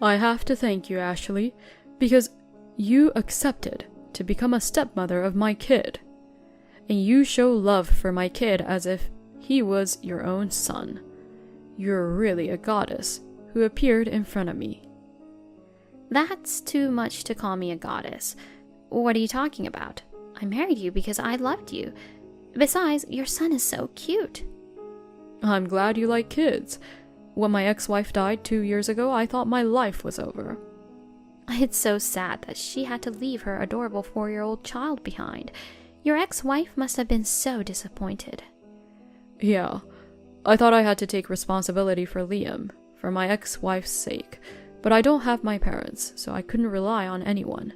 I have to thank you, Ashley, because you accepted to become a stepmother of my kid. And you show love for my kid as if he was your own son. You're really a goddess who appeared in front of me. That's too much to call me a goddess. What are you talking about? I married you because I loved you. Besides, your son is so cute. I'm glad you like kids. When my ex-wife died 2 years ago, I thought my life was over. It's so sad that she had to leave her adorable 4-year-old child behind. Your ex-wife must have been so disappointed. Yeah, I thought I had to take responsibility for Liam, for my ex-wife's sake, but I don't have my parents, so I couldn't rely on anyone.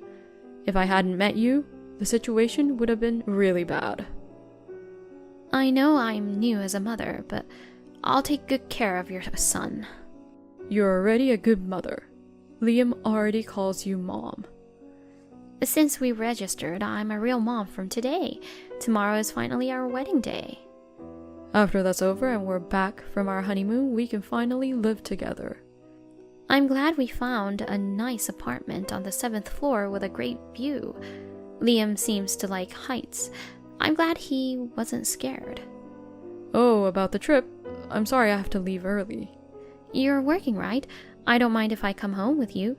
If I hadn't met you, the situation would have been really bad. I know I'm new as a mother, but I'll take good care of your son. You're already a good mother. Liam already calls you mom. Since we registered, I'm a real mom from today. Tomorrow is finally our wedding day. After that's over and we're back from our honeymoon, we can finally live together. I'm glad we found a nice apartment on the 7th floor with a great view. Liam seems to like heights. I'm glad he wasn't scared. Oh, about the trip. I'm sorry I have to leave early. You're working, right? I don't mind if I come home with you.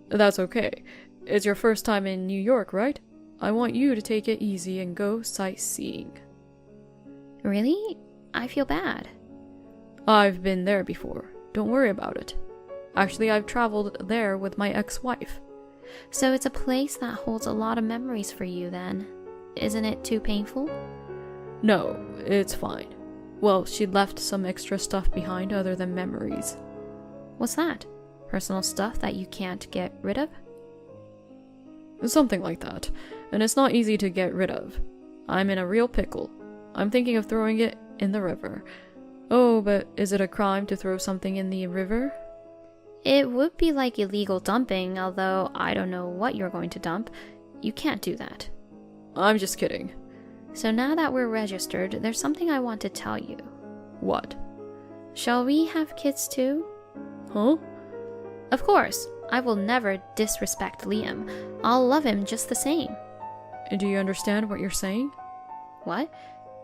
That's okay. It's your first time in New York, right? I want you to take it easy and go sightseeing. Really? I feel bad. I've been there before. Don't worry about it. Actually, I've traveled there with my ex-wife. So it's a place that holds a lot of memories for you then. Isn't it too painful? No, it's fine. Well, she left some extra stuff behind other than memories. What's that? Personal stuff that you can't get rid of? Something like that. And it's not easy to get rid of. I'm in a real pickle. I'm thinking of throwing it in the river. Oh, but is it a crime to throw something in the river? It would be like illegal dumping, although I don't know what you're going to dump. You can't do that. I'm just kidding. So now that we're registered, there's something I want to tell you. What? Shall we have kids too? Huh? Of course. I will never disrespect Liam. I'll love him just the same. Do you understand what you're saying? What?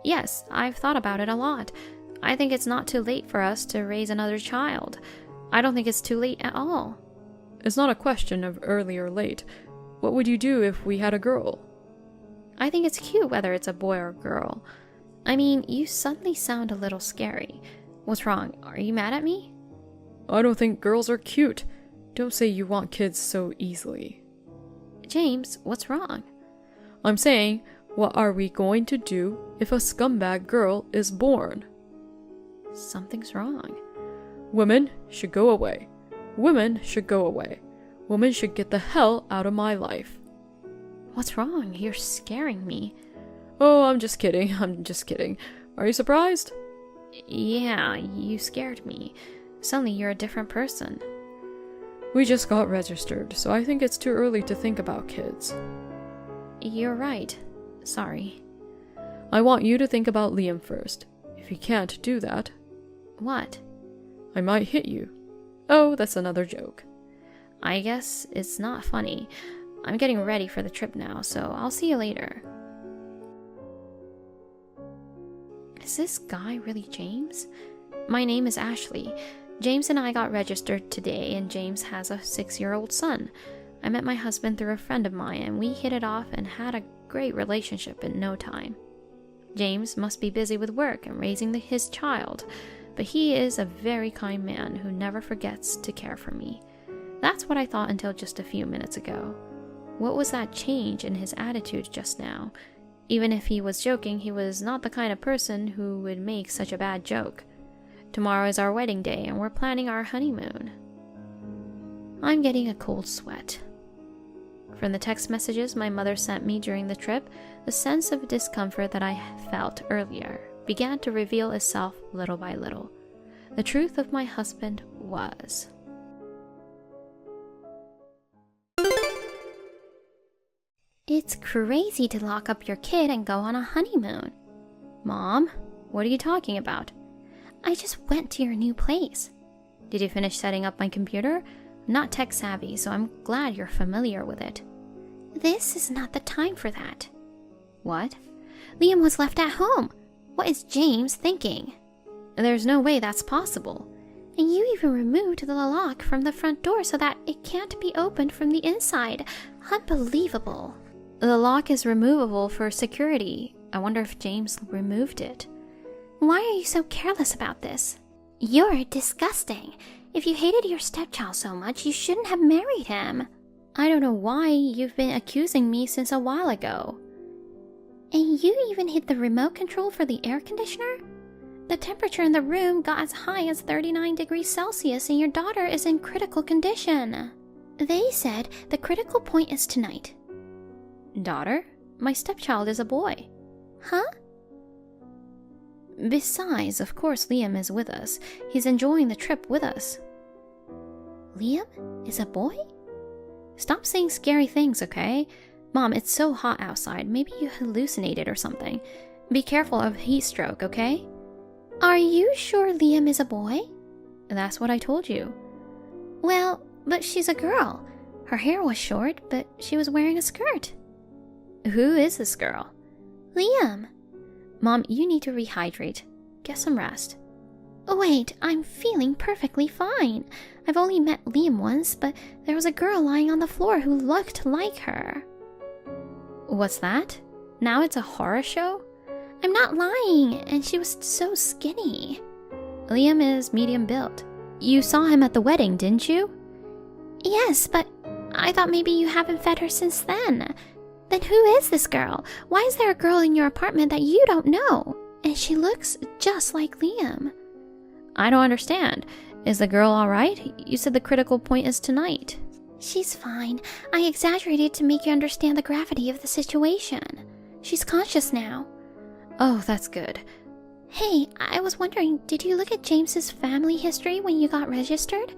Yes, I've thought about it a lot. I think it's not too late for us to raise another child. I don't think it's too late at all. It's not a question of early or late. What would you do if we had a girl? I think it's cute whether it's a boy or a girl. I mean, you suddenly sound a little scary. What's wrong? Are you mad at me? I don't think girls are cute. Don't say you want kids so easily. James, what's wrong? I'm saying, what are we going to do if a scumbag girl is born? Something's wrong. Women should go away. Women should go away. Women should get the hell out of my life. What's wrong? You're scaring me. Oh, I'm just kidding. I'm just kidding. Are you surprised? Yeah, you scared me. Suddenly you're a different person. We just got registered, so I think it's too early to think about kids. You're right. Sorry. I want you to think about Liam first. If you can't do that... What? I might hit you. Oh, that's another joke. I guess it's not funny. I'm getting ready for the trip now, so I'll see you later. Is this guy really James? My name is Ashley. James and I got registered today, and James has a 6-year-old son. I met my husband through a friend of mine, and we hit it off and had a great relationship in no time. James must be busy with work and raising his child, but he is a very kind man who never forgets to care for me. That's what I thought until just a few minutes ago. What was that change in his attitude just now? Even if he was joking, he was not the kind of person who would make such a bad joke. Tomorrow is our wedding day, and we're planning our honeymoon. I'm getting a cold sweat. From the text messages my mother sent me during the trip, the sense of discomfort that I felt earlier began to reveal itself little by little. The truth of my husband was... It's crazy to lock up your kid and go on a honeymoon. Mom, what are you talking about? I just went to your new place. Did you finish setting up my computer? not tech savvy, so I'm glad you're familiar with it. This is not the time for that. What? Liam was left at home. What is James thinking? There's no way that's possible. And you even removed the lock from the front door so that it can't be opened from the inside. Unbelievable. The lock is removable for security. I wonder if James removed it. Why are you so careless about this? You're disgusting. If you hated your stepchild so much, you shouldn't have married him. I don't know why you've been accusing me since a while ago. And you even hid the remote control for the air conditioner? The temperature in the room got as high as 39 degrees Celsius and your daughter is in critical condition. They said the critical point is tonight. Daughter? My stepchild is a boy. Huh? Besides, of course Liam is with us. He's enjoying the trip with us. Liam is a boy? Stop saying scary things, okay? Mom, it's so hot outside. Maybe you hallucinated or something. Be careful of heat stroke, okay? Are you sure Liam is a boy? That's what I told you. Well, but she's a girl. Her hair was short, but she was wearing a skirt. Who is this girl? Liam. Mom, you need to rehydrate. Get some rest. Wait, I'm feeling perfectly fine. I've only met Liam once, but there was a girl lying on the floor who looked like her. What's that? Now it's a horror show? I'm not lying, and she was so skinny. Liam is medium built. You saw him at the wedding, didn't you? Yes, but I thought maybe you haven't fed her since then. Then who is this girl? Why is there a girl in your apartment that you don't know? And she looks just like Liam. I don't understand. Is the girl alright? You said the critical point is tonight. She's fine. I exaggerated to make you understand the gravity of the situation. She's conscious now. Oh, that's good. Hey, I was wondering, did you look at James's family history when you got registered?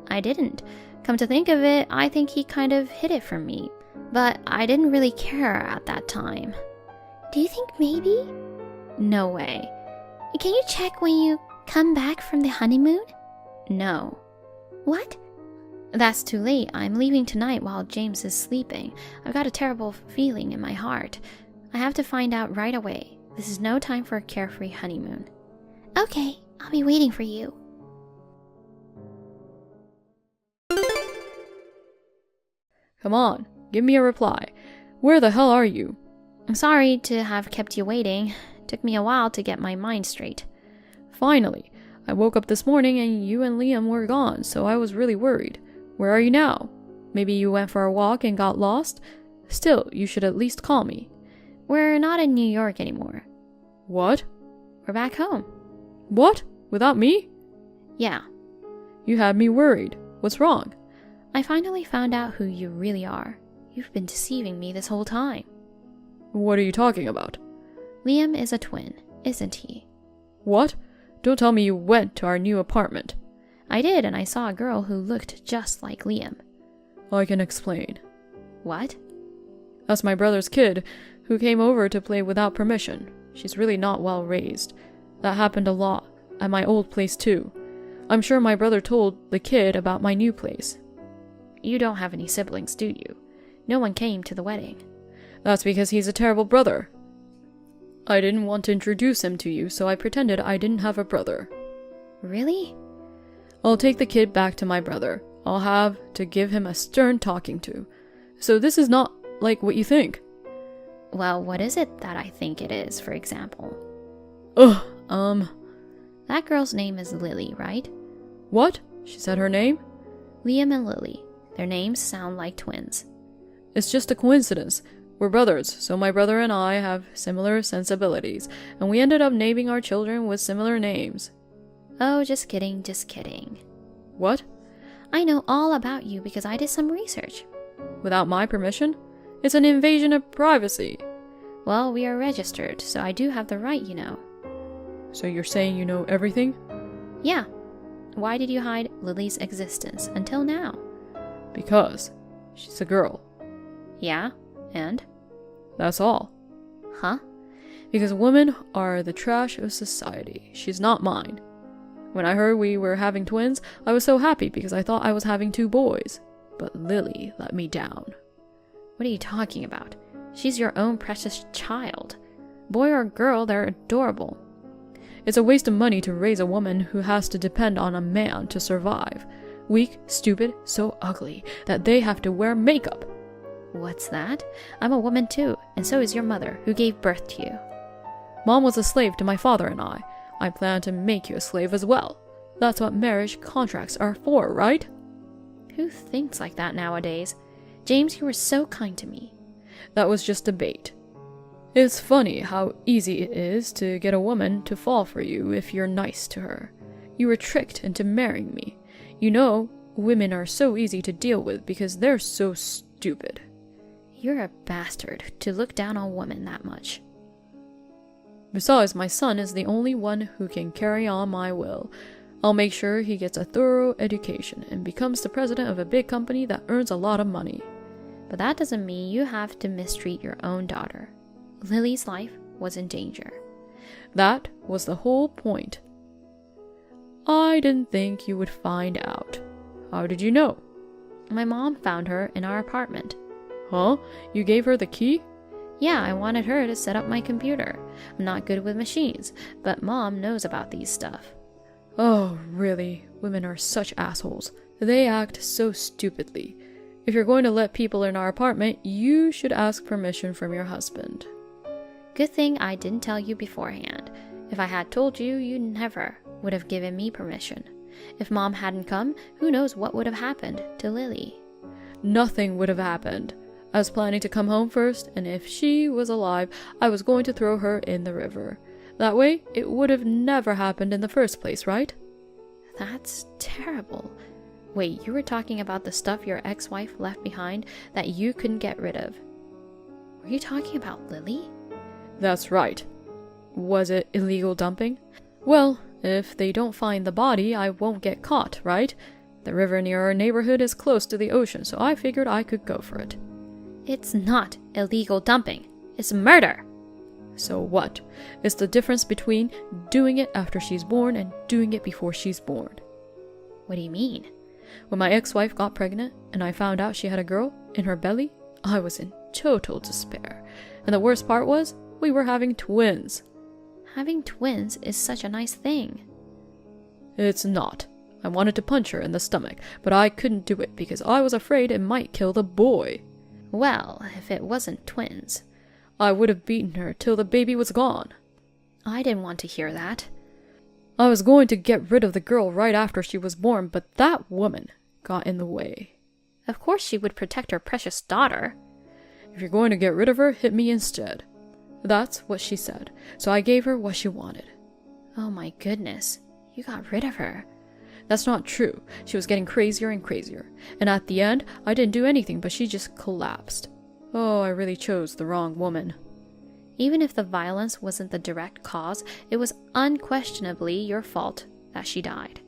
I didn't. Come to think of it, I think he kind of hid it from me. But I didn't really care at that time. Do you think maybe? No way. Can you check when you come back from the honeymoon? No. What? That's too late. I'm leaving tonight while James is sleeping. I've got a terrible feeling in my heart. I have to find out right away. This is no time for a carefree honeymoon. Okay, I'll be waiting for you. Come on, give me a reply. Where the hell are you? I'm sorry to have kept you waiting. Took me a while to get my mind straight. Finally, I woke up this morning and you and Liam were gone, so I was really worried. Where are you now? Maybe you went for a walk and got lost? Still, you should at least call me. We're not in New York anymore. What? We're back home. What? Without me? Yeah. You had me worried. What's wrong? I finally found out who you really are. You've been deceiving me this whole time. What are you talking about? Liam is a twin, isn't he? What? Don't tell me you went to our new apartment. I did, and I saw a girl who looked just like Liam. I can explain. What? That's my brother's kid, who came over to play without permission. She's really not well raised. That happened a lot, at my old place too. I'm sure my brother told the kid about my new place. You don't have any siblings, do you? No one came to the wedding. That's because he's a terrible brother. I didn't want to introduce him to you, so I pretended I didn't have a brother. Really? I'll take the kid back to my brother. I'll have to give him a stern talking to. So this is not like what you think. Well, what is it that I think it is, for example? That girl's name is Lily, right? What? She said her name? Liam and Lily. Their names sound like twins. It's just a coincidence. We're brothers, so my brother and I have similar sensibilities, and we ended up naming our children with similar names. Oh, just kidding, just kidding. What? I know all about you because I did some research. Without my permission? It's an invasion of privacy. Well, we are registered, so I do have the right, you know. So you're saying you know everything? Yeah. Why did you hide Lily's existence until now? Because she's a girl. Yeah, and? That's all. Huh? Because women are the trash of society. She's not mine. When I heard we were having twins, I was so happy because I thought I was having 2 boys. But Lily let me down. What are you talking about? She's your own precious child. Boy or girl, they're adorable. It's a waste of money to raise a woman who has to depend on a man to survive. Weak, stupid, so ugly that they have to wear makeup. What's that? I'm a woman too, and so is your mother, who gave birth to you. Mom was a slave to my father and I plan to make you a slave as well. That's what marriage contracts are for, right? Who thinks like that nowadays? James, you were so kind to me. That was just a bait. It's funny how easy it is to get a woman to fall for you if you're nice to her. You were tricked into marrying me. You know, women are so easy to deal with because they're so stupid. You're a bastard to look down on women that much. Besides, my son is the only one who can carry on my will. I'll make sure he gets a thorough education and becomes the president of a big company that earns a lot of money. But that doesn't mean you have to mistreat your own daughter. Lily's life was in danger. That was the whole point. I didn't think you would find out. How did you know? My mom found her in our apartment. Huh? You gave her the key? Yeah, I wanted her to set up my computer. I'm not good with machines, but Mom knows about these stuff. Oh, really? Women are such assholes. They act so stupidly. If you're going to let people in our apartment, you should ask permission from your husband. Good thing I didn't tell you beforehand. If I had told you, you never would have given me permission. If Mom hadn't come, who knows what would have happened to Lily? Nothing would have happened. I was planning to come home first, and if she was alive, I was going to throw her in the river. That way, it would have never happened in the first place, right? That's terrible. Wait, you were talking about the stuff your ex-wife left behind that you couldn't get rid of. Were you talking about Lily? That's right. Was it illegal dumping? Well, if they don't find the body, I won't get caught, right? The river near our neighborhood is close to the ocean, so I figured I could go for it. It's not illegal dumping. It's murder. So what? It's the difference between doing it after she's born and doing it before she's born. What do you mean? When my ex-wife got pregnant and I found out she had a girl in her belly, I was in total despair. And the worst part was, we were having twins. Having twins is such a nice thing. It's not. I wanted to punch her in the stomach, but I couldn't do it because I was afraid it might kill the boy. Well, if it wasn't twins, I would have beaten her till the baby was gone. I didn't want to hear that. I was going to get rid of the girl right after she was born, but that woman got in the way. Of course she would protect her precious daughter. If you're going to get rid of her, hit me instead. That's what she said, so I gave her what she wanted. Oh my goodness, you got rid of her. That's not true. She was getting crazier and crazier. And at the end, I didn't do anything, but she just collapsed. Oh, I really chose the wrong woman. Even if the violence wasn't the direct cause, it was unquestionably your fault that she died.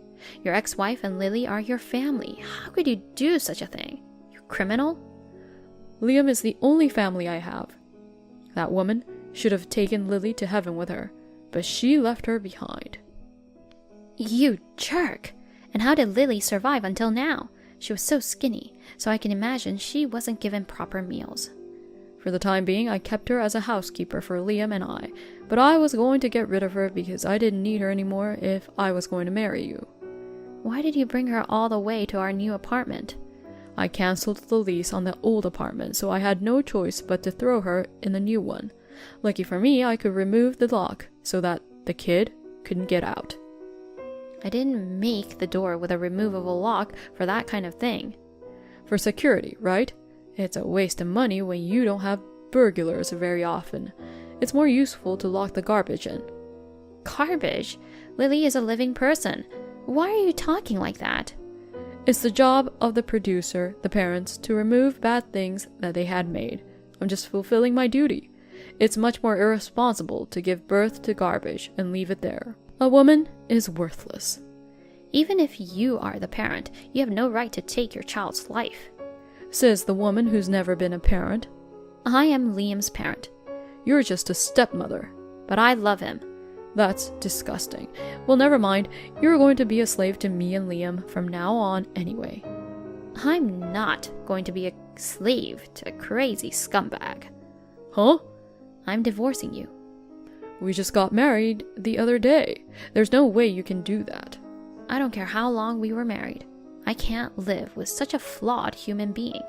Your ex-wife and Lily are your family. How could you do such a thing? You criminal? Liam is the only family I have. That woman should have taken Lily to heaven with her, but she left her behind. You jerk! And how did Lily survive until now? She was so skinny, so I can imagine she wasn't given proper meals. For the time being, I kept her as a housekeeper for Liam and I, but I was going to get rid of her because I didn't need her anymore if I was going to marry you. Why did you bring her all the way to our new apartment? I cancelled the lease on the old apartment, so I had no choice but to throw her in the new one. Lucky for me, I could remove the lock so that the kid couldn't get out. I didn't make the door with a removable lock for that kind of thing. For security, right? It's a waste of money when you don't have burglars very often. It's more useful to lock the garbage in. Garbage? Lily is a living person. Why are you talking like that? It's the job of the producer, the parents, to remove bad things that they had made. I'm just fulfilling my duty. It's much more irresponsible to give birth to garbage and leave it there. A woman is worthless. Even if you are the parent, you have no right to take your child's life. Says the woman who's never been a parent. I am Liam's parent. You're just a stepmother. But I love him. That's disgusting. Well, never mind. You're going to be a slave to me and Liam from now on anyway. I'm not going to be a slave to a crazy scumbag. Huh? I'm divorcing you. We just got married the other day. There's no way you can do that. I don't care how long we were married. I can't live with such a flawed human being.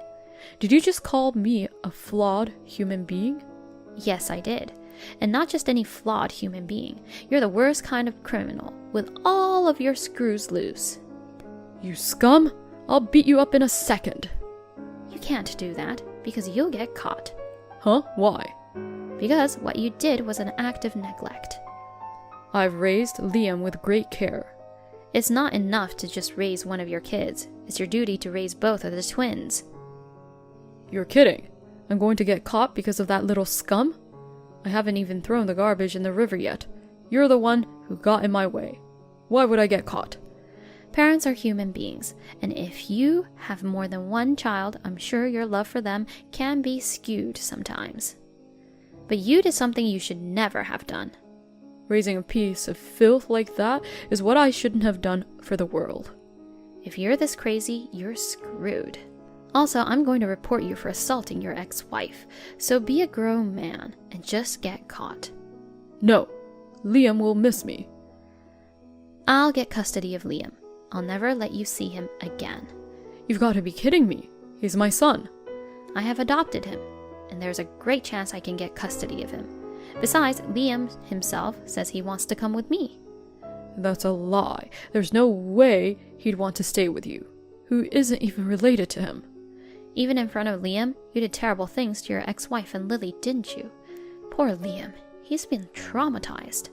Did you just call me a flawed human being? Yes, I did. And not just any flawed human being. You're the worst kind of criminal, with all of your screws loose. You scum! I'll beat you up in a second. You can't do that, because you'll get caught. Huh? Why? Because what you did was an act of neglect. I've raised Liam with great care. It's not enough to just raise one of your kids. It's your duty to raise both of the twins. You're kidding. I'm going to get caught because of that little scum? I haven't even thrown the garbage in the river yet. You're the one who got in my way. Why would I get caught? Parents are human beings, and if you have more than one child, I'm sure your love for them can be skewed sometimes. But you did something you should never have done. Raising a piece of filth like that is what I shouldn't have done for the world. If you're this crazy, you're screwed. Also, I'm going to report you for assaulting your ex-wife, so be a grown man and just get caught. No, Liam will miss me. I'll get custody of Liam. I'll never let you see him again. You've got to be kidding me. He's my son. I have adopted him, and there's a great chance I can get custody of him. Besides, Liam himself says he wants to come with me. That's a lie. There's no way he'd want to stay with you, who isn't even related to him. Even in front of Liam, you did terrible things to your ex-wife and Lily, didn't you? Poor Liam. He's been traumatized.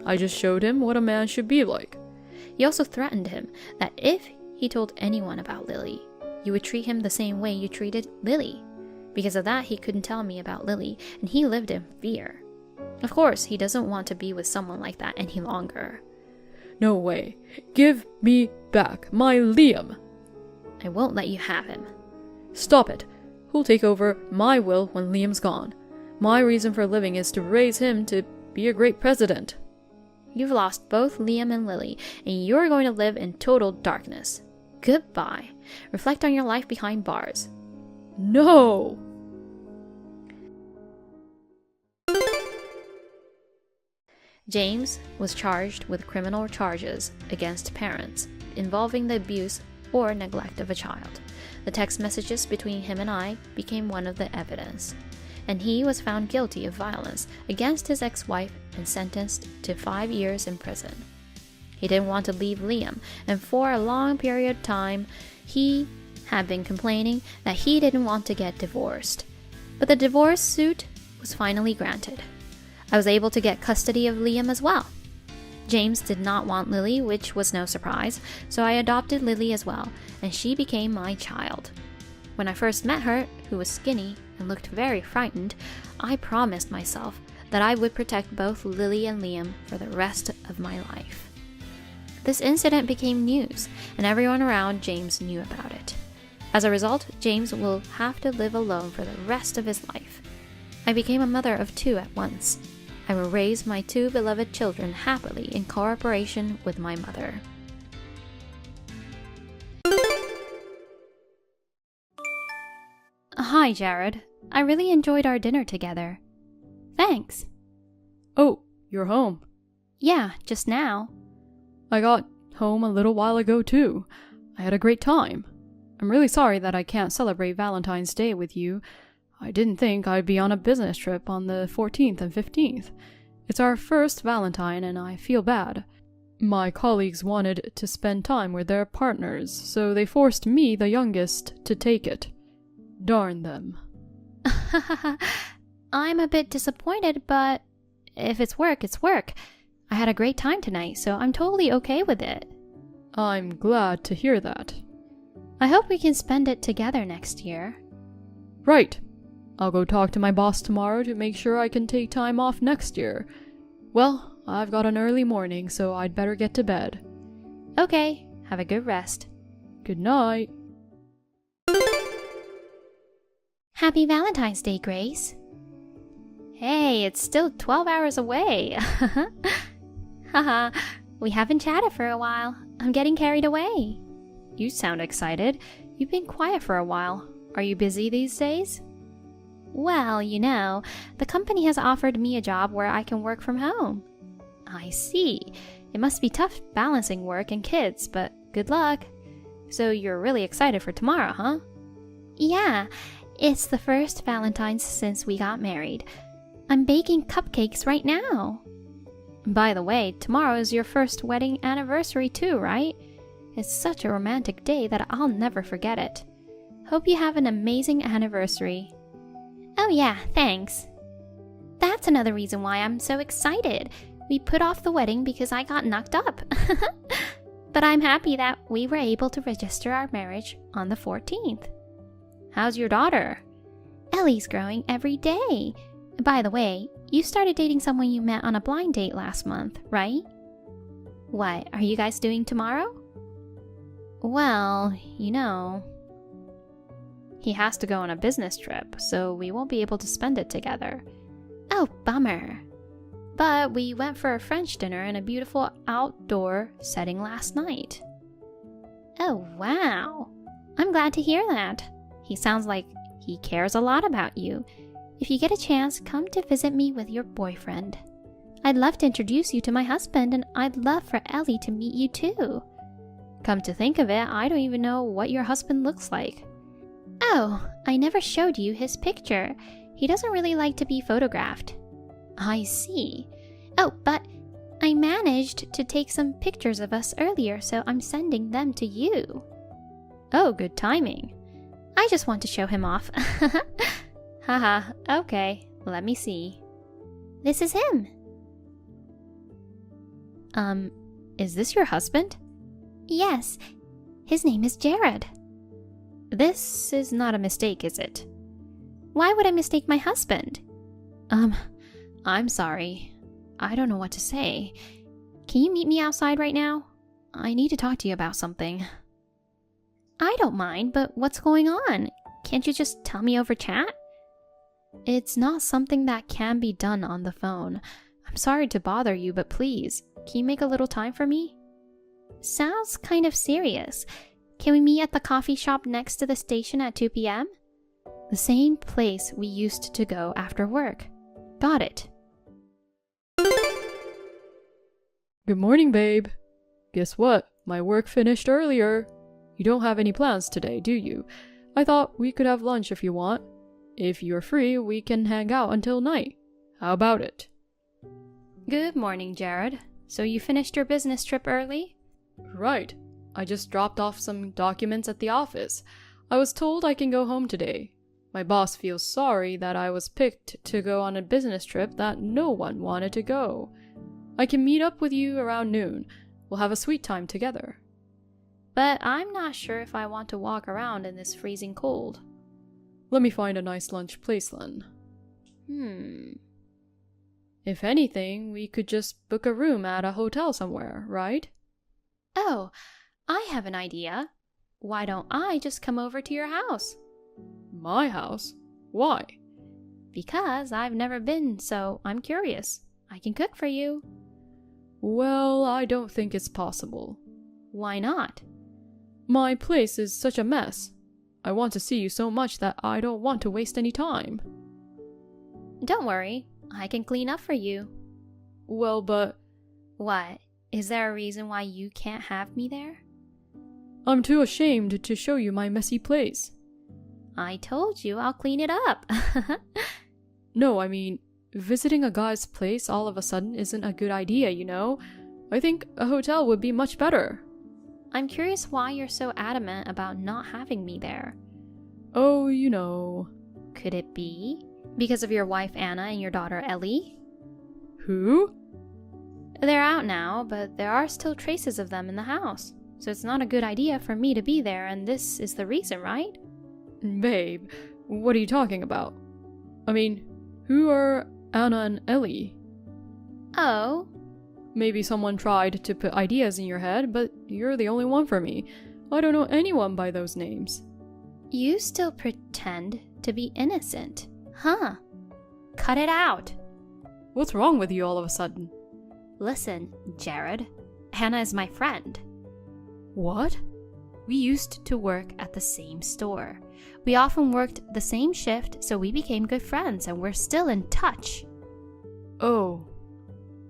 I just showed him what a man should be like. You also threatened him that if he told anyone about Lily, you would treat him the same way you treated Lily. Because of that, he couldn't tell me about Lily, and he lived in fear. Of course, he doesn't want to be with someone like that any longer. No way. Give me back my Liam. I won't let you have him. Stop it. Who'll take over my will when Liam's gone? My reason for living is to raise him to be a great president. You've lost both Liam and Lily, and you're going to live in total darkness. Goodbye. Reflect on your life behind bars. No! James was charged with criminal charges against parents involving the abuse or neglect of a child. The text messages between him and I became one of the evidence, and he was found guilty of violence against his ex-wife and sentenced to 5 years in prison. He didn't want to leave Liam, and for a long period of time, he had been complaining that he didn't want to get divorced. But the divorce suit was finally granted. I was able to get custody of Liam as well. James did not want Lily, which was no surprise, so I adopted Lily as well, and she became my child. When I first met her, who was skinny and looked very frightened, I promised myself that I would protect both Lily and Liam for the rest of my life. This incident became news, and everyone around James knew about it. As a result, James will have to live alone for the rest of his life. I became a mother of 2 at once. I will raise my 2 beloved children happily in cooperation with my mother. Hi, Jared. I really enjoyed our dinner together. Thanks. Oh, you're home. Yeah, just now. I got home a little while ago too. I had a great time. I'm really sorry that I can't celebrate Valentine's Day with you. I didn't think I'd be on a business trip on the 14th and 15th. It's our first Valentine and I feel bad. My colleagues wanted to spend time with their partners, so they forced me, the youngest, to take it. Darn them. I'm a bit disappointed, but if it's work, it's work. I had a great time tonight, so I'm totally okay with it. I'm glad to hear that. I hope we can spend it together next year. Right. I'll go talk to my boss tomorrow to make sure I can take time off next year. Well, I've got an early morning, so I'd better get to bed. Okay, have a good rest. Good night. Happy Valentine's Day, Grace. Hey, it's still 12 hours away. Haha, we haven't chatted for a while. I'm getting carried away. You sound excited. You've been quiet for a while. Are you busy these days? Well, the company has offered me a job where I can work from home. I see. It must be tough balancing work and kids, but good luck. So you're really excited for tomorrow, huh? Yeah, it's the first Valentine's since we got married. I'm baking cupcakes right now. By the way, tomorrow is your first wedding anniversary too, right? It's such a romantic day that I'll never forget it. Hope you have an amazing anniversary. Oh yeah, thanks. That's another reason why I'm so excited. We put off the wedding because I got knocked up. But I'm happy that we were able to register our marriage on the 14th. How's your daughter? Ellie's growing every day. By the way, you started dating someone you met on a blind date last month, right? What are you guys doing tomorrow? Well, he has to go on a business trip, so we won't be able to spend it together. Oh, bummer. But we went for a French dinner in a beautiful outdoor setting last night. Oh, wow. I'm glad to hear that. He sounds like he cares a lot about you. If you get a chance, come to visit me with your boyfriend. I'd love to introduce you to my husband, and I'd love for Ellie to meet you too. Come to think of it, I don't even know what your husband looks like. Oh, I never showed you his picture. He doesn't really like to be photographed. I see. Oh, but I managed to take some pictures of us earlier, so I'm sending them to you. Oh, good timing. I just want to show him off. Haha, okay, let me see. This is him. Is this your husband? Yes, his name is Jared. This is not a mistake, is it? Why would I mistake my husband? I'm sorry. I don't know what to say. Can you meet me outside right now? I need to talk to you about something. I don't mind, but what's going on? Can't you just tell me over chat? It's not something that can be done on the phone. I'm sorry to bother you, but please, can you make a little time for me? Sounds kind of serious. Can we meet at the coffee shop next to the station at 2 p.m.? The same place we used to go after work. Got it. Good morning, babe. Guess what? My work finished earlier. You don't have any plans today, do you? I thought we could have lunch if you want. If you're free, we can hang out until night. How about it? Good morning, Jared. So you finished your business trip early? Right. I just dropped off some documents at the office. I was told I can go home today. My boss feels sorry that I was picked to go on a business trip that no one wanted to go. I can meet up with you around noon. We'll have a sweet time together. But I'm not sure if I want to walk around in this freezing cold. Let me find a nice lunch place then. If anything, we could just book a room at a hotel somewhere, right? Oh, I have an idea. Why don't I just come over to your house? My house? Why? Because I've never been, so I'm curious. I can cook for you. Well, I don't think it's possible. Why not? My place is such a mess. I want to see you so much that I don't want to waste any time. Don't worry, I can clean up for you. Well, but... What? Is there a reason why you can't have me there? I'm too ashamed to show you my messy place. I told you I'll clean it up. No, I mean, visiting a guy's place all of a sudden isn't a good idea, you know? I think a hotel would be much better. I'm curious why you're so adamant about not having me there. Oh, you know. Could it be because of your wife Anna and your daughter Ellie? Who? They're out now, but there are still traces of them in the house. So it's not a good idea for me to be there, and this is the reason, right? Babe, what are you talking about? I mean, who are Anna and Ellie? Oh. Maybe someone tried to put ideas in your head, but you're the only one for me. I don't know anyone by those names. You still pretend to be innocent, huh? Cut it out. What's wrong with you all of a sudden? Listen, Jared, Hannah is my friend. What? We used to work at the same store. We often worked the same shift, so we became good friends and we're still in touch. Oh.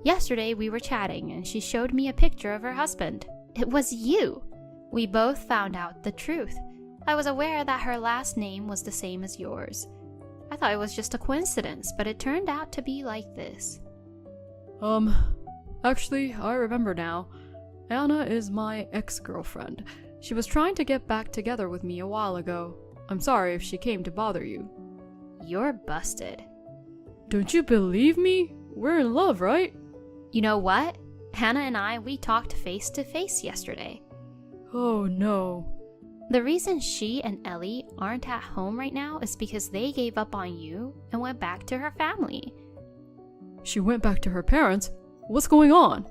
Yesterday we were chatting and she showed me a picture of her husband. It was you. We both found out the truth. I was aware that her last name was the same as yours. I thought it was just a coincidence, but it turned out to be like this. Actually, I remember now. Anna is my ex-girlfriend. She was trying to get back together with me a while ago. I'm sorry if she came to bother you. You're busted. Don't you believe me? We're in love, right? You know what? Hannah and we talked face to face yesterday. Oh no. The reason she and Ellie aren't at home right now is because they gave up on you and went back to her family. She went back to her parents? What's going on?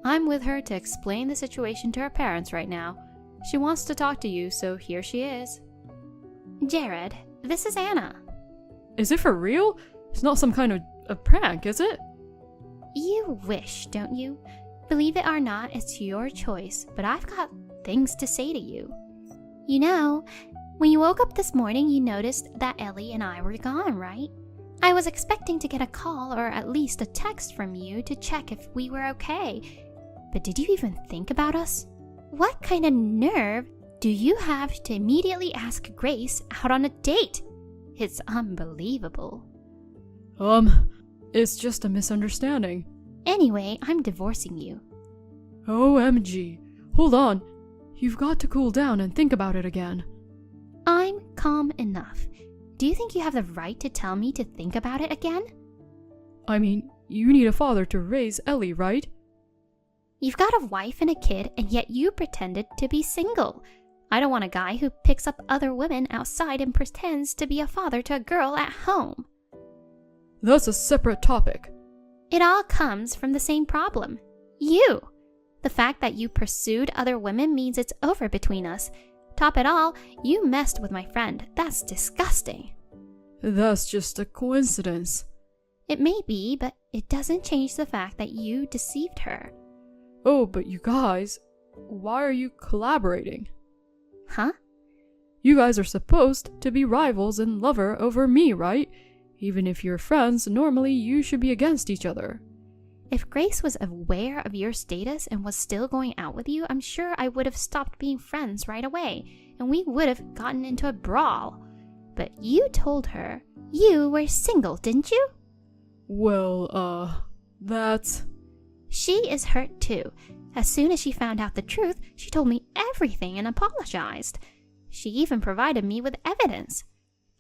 I'm with her to explain the situation to her parents right now. She wants to talk to you, so here she is. Jared, this is Anna. Is it for real? It's not some kind of a prank, is it? You wish, don't you? Believe it or not, it's your choice, but I've got things to say to you. You know, when you woke up this morning, you noticed that Ellie and I were gone, right? I was expecting to get a call or at least a text from you to check if we were okay. But did you even think about us? What kind of nerve do you have to immediately ask Grace out on a date? It's unbelievable. It's just a misunderstanding. Anyway, I'm divorcing you. OMG. Hold on. You've got to cool down and think about it again. I'm calm enough. Do you think you have the right to tell me to think about it again? I mean, you need a father to raise Ellie, right? You've got a wife and a kid, and yet you pretended to be single. I don't want a guy who picks up other women outside and pretends to be a father to a girl at home. That's a separate topic. It all comes from the same problem. You. The fact that you pursued other women means it's over between us. Top it all, you messed with my friend. That's disgusting. That's just a coincidence. It may be, but it doesn't change the fact that you deceived her. Oh, but you guys, why are you collaborating? Huh? You guys are supposed to be rivals and lover over me, right? Even if you're friends, normally you should be against each other. If Grace was aware of your status and was still going out with you, I'm sure I would have stopped being friends right away, and we would have gotten into a brawl. But you told her you were single, didn't you? Well, that's... She is hurt too. As soon as she found out the truth, she told me everything and apologized. She even provided me with evidence.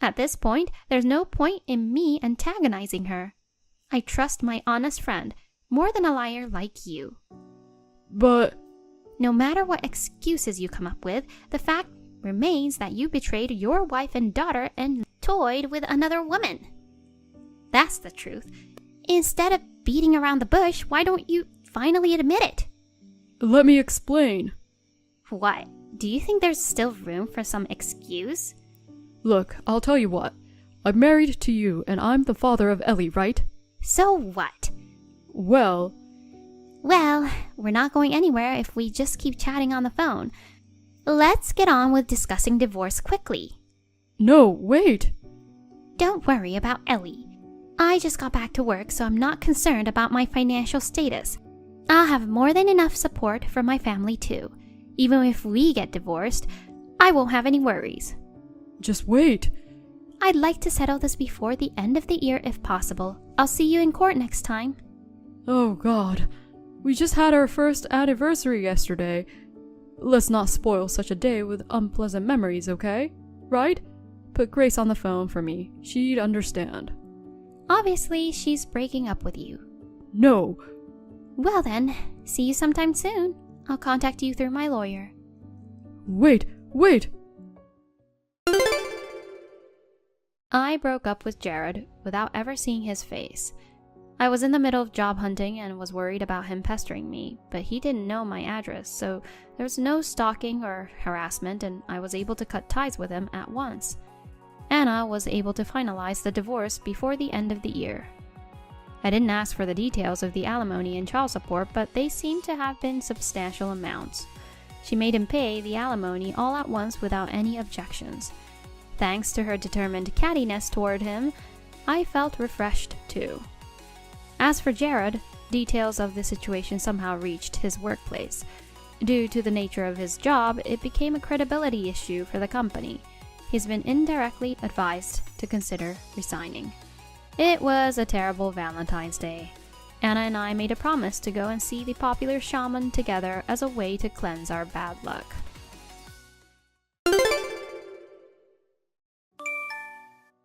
At this point, there's no point in me antagonizing her. I trust my honest friend more than a liar like you. But... No matter what excuses you come up with, the fact remains that you betrayed your wife and daughter and toyed with another woman. That's the truth. Instead of beating around the bush, why don't you finally admit it? Let me explain. What? Do you think there's still room for some excuse? Look, I'll tell you what. I'm married to you, and I'm the father of Ellie, right? So what? Well, we're not going anywhere if we just keep chatting on the phone. Let's get on with discussing divorce quickly. No, wait. Don't worry about Ellie. I just got back to work, so I'm not concerned about my financial status. I'll have more than enough support from my family too. Even if we get divorced, I won't have any worries. Just wait. I'd like to settle this before the end of the year if possible. I'll see you in court next time. Oh God. We just had our first anniversary yesterday. Let's not spoil such a day with unpleasant memories, okay? Right? Put Grace on the phone for me. She'd understand. Obviously, she's breaking up with you. No. Well then, see you sometime soon. I'll contact you through my lawyer. Wait. I broke up with Jared without ever seeing his face. I was in the middle of job hunting and was worried about him pestering me, but he didn't know my address, so there was no stalking or harassment, and I was able to cut ties with him at once. Anna was able to finalize the divorce before the end of the year. I didn't ask for the details of the alimony and child support, but they seemed to have been substantial amounts. She made him pay the alimony all at once without any objections. Thanks to her determined cattiness toward him, I felt refreshed too. As for Jared, details of the situation somehow reached his workplace. Due to the nature of his job, it became a credibility issue for the company. He's been indirectly advised to consider resigning. It was a terrible Valentine's Day. Anna and I made a promise to go and see the popular shaman together as a way to cleanse our bad luck.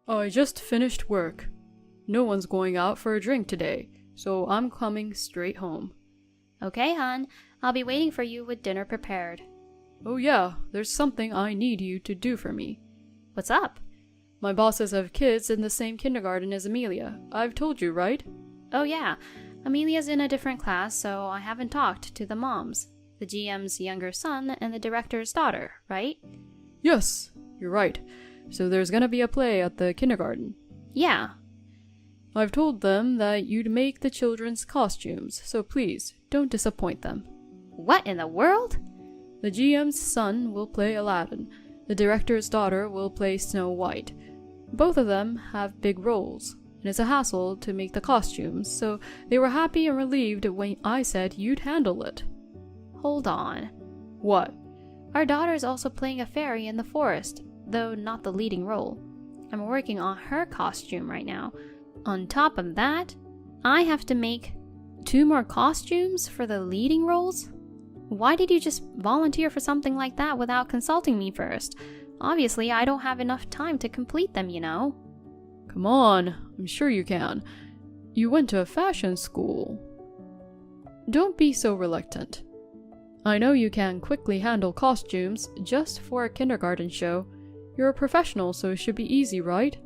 I just finished work. No one's going out for a drink today, so I'm coming straight home. Okay, hon. I'll be waiting for you with dinner prepared. Oh yeah, there's something I need you to do for me. What's up? My bosses have kids in the same kindergarten as Amelia. I've told you, right? Oh yeah. Amelia's in a different class, so I haven't talked to the moms. The GM's younger son and the director's daughter, right? Yes, you're right. So there's gonna be a play at the kindergarten. Yeah. I've told them that you'd make the children's costumes, so please, don't disappoint them. What in the world? The GM's son will play Aladdin. The director's daughter will play Snow White. Both of them have big roles, and it's a hassle to make the costumes, so they were happy and relieved when I said you'd handle it. Hold on. What? Our daughter's also playing a fairy in the forest, though not the leading role. I'm working on her costume right now. On top of that, I have to make 2 more costumes for the leading roles? Why did you just volunteer for something like that without consulting me first? Obviously, I don't have enough time to complete them, you know. Come on, I'm sure you can. You went to a fashion school. Don't be so reluctant. I know you can quickly handle costumes just for a kindergarten show. You're a professional, so it should be easy, right?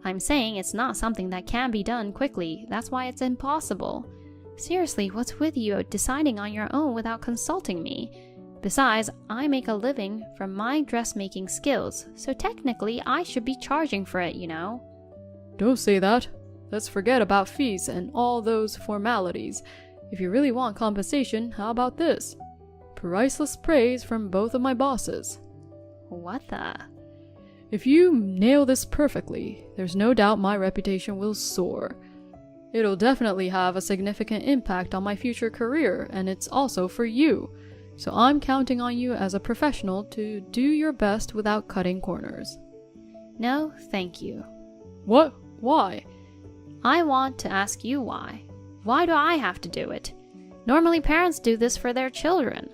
I'm saying it's not something that can be done quickly. That's why it's impossible. Seriously, what's with you deciding on your own without consulting me? Besides, I make a living from my dressmaking skills, so technically I should be charging for it, you know? Don't say that. Let's forget about fees and all those formalities. If you really want compensation, how about this? Priceless praise from both of my bosses. What the? If you nail this perfectly, there's no doubt my reputation will soar. It'll definitely have a significant impact on my future career, and it's also for you. So I'm counting on you as a professional to do your best without cutting corners. No, thank you. What? Why? I want to ask you why. Why do I have to do it? Normally parents do this for their children.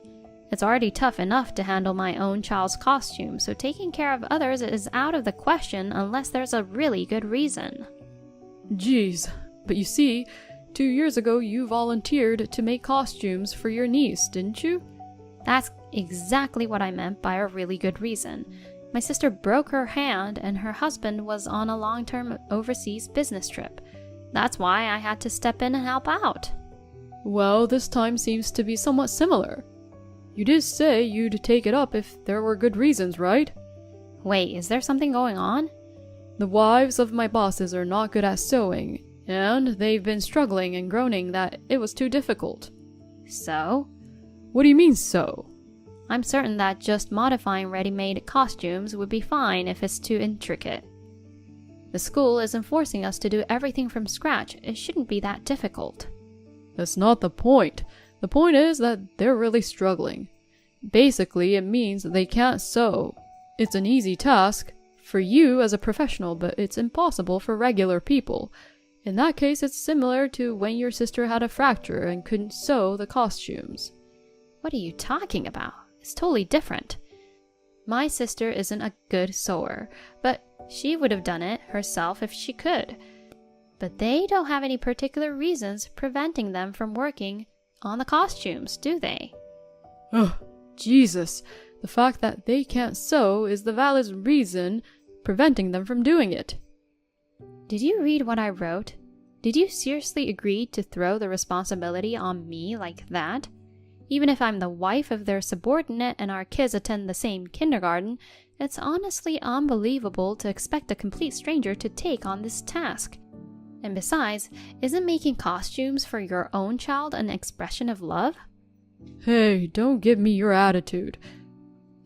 It's already tough enough to handle my own child's costume, so taking care of others is out of the question unless there's a really good reason. Geez, but you see, 2 years ago you volunteered to make costumes for your niece, didn't you? That's exactly what I meant by a really good reason. My sister broke her hand and her husband was on a long-term overseas business trip. That's why I had to step in and help out. Well, this time seems to be somewhat similar. You did say you'd take it up if there were good reasons, right? Wait, is there something going on? The wives of my bosses are not good at sewing, and they've been struggling and groaning that it was too difficult. So? What do you mean, so? I'm certain that just modifying ready-made costumes would be fine if it's too intricate. The school isn't forcing us to do everything from scratch. It shouldn't be that difficult. That's not the point. The point is that they're really struggling. Basically, it means they can't sew. It's an easy task for you as a professional, but it's impossible for regular people. In that case, it's similar to when your sister had a fracture and couldn't sew the costumes. What are you talking about? It's totally different. My sister isn't a good sewer, but she would have done it herself if she could. But they don't have any particular reasons preventing them from working on the costumes, do they? Ugh, Jesus. The fact that they can't sew is the valid reason preventing them from doing it. Did you read what I wrote? Did you seriously agree to throw the responsibility on me like that? Even if I'm the wife of their subordinate and our kids attend the same kindergarten, it's honestly unbelievable to expect a complete stranger to take on this task. And besides, isn't making costumes for your own child an expression of love? Hey, don't give me your attitude.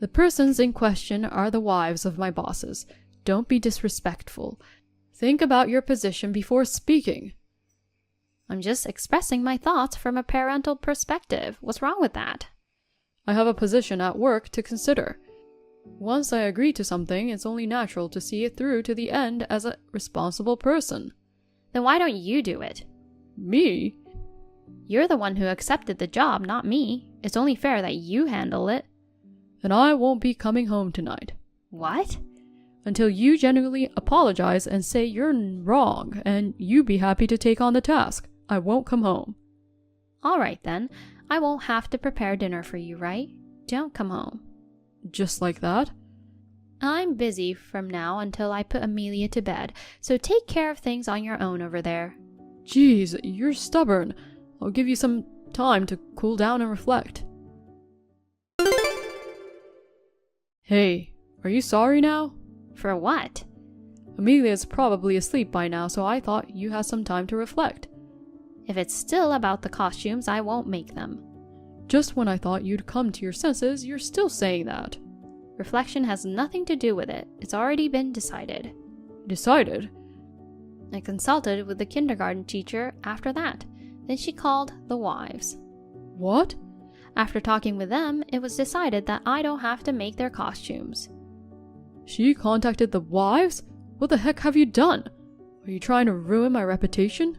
The persons in question are the wives of my bosses. Don't be disrespectful. Think about your position before speaking. I'm just expressing my thoughts from a parental perspective. What's wrong with that? I have a position at work to consider. Once I agree to something, it's only natural to see it through to the end as a responsible person. Then why don't you do it? Me? You're the one who accepted the job, not me. It's only fair that you handle it. And I won't be coming home tonight. What? Until you genuinely apologize and say you're wrong and you be happy to take on the task. I won't come home. All right then. I won't have to prepare dinner for you, right? Don't come home. Just like that? I'm busy from now until I put Amelia to bed, so take care of things on your own over there. Jeez, you're stubborn. I'll give you some time to cool down and reflect. Hey, are you sorry now? For what? Amelia's probably asleep by now, so I thought you had some time to reflect. If it's still about the costumes, I won't make them. Just when I thought you'd come to your senses, you're still saying that. Reflection has nothing to do with it. It's already been decided. Decided? I consulted with the kindergarten teacher after that. Then she called the wives. What? After talking with them, it was decided that I don't have to make their costumes. She contacted the wives? What the heck have you done? Are you trying to ruin my reputation?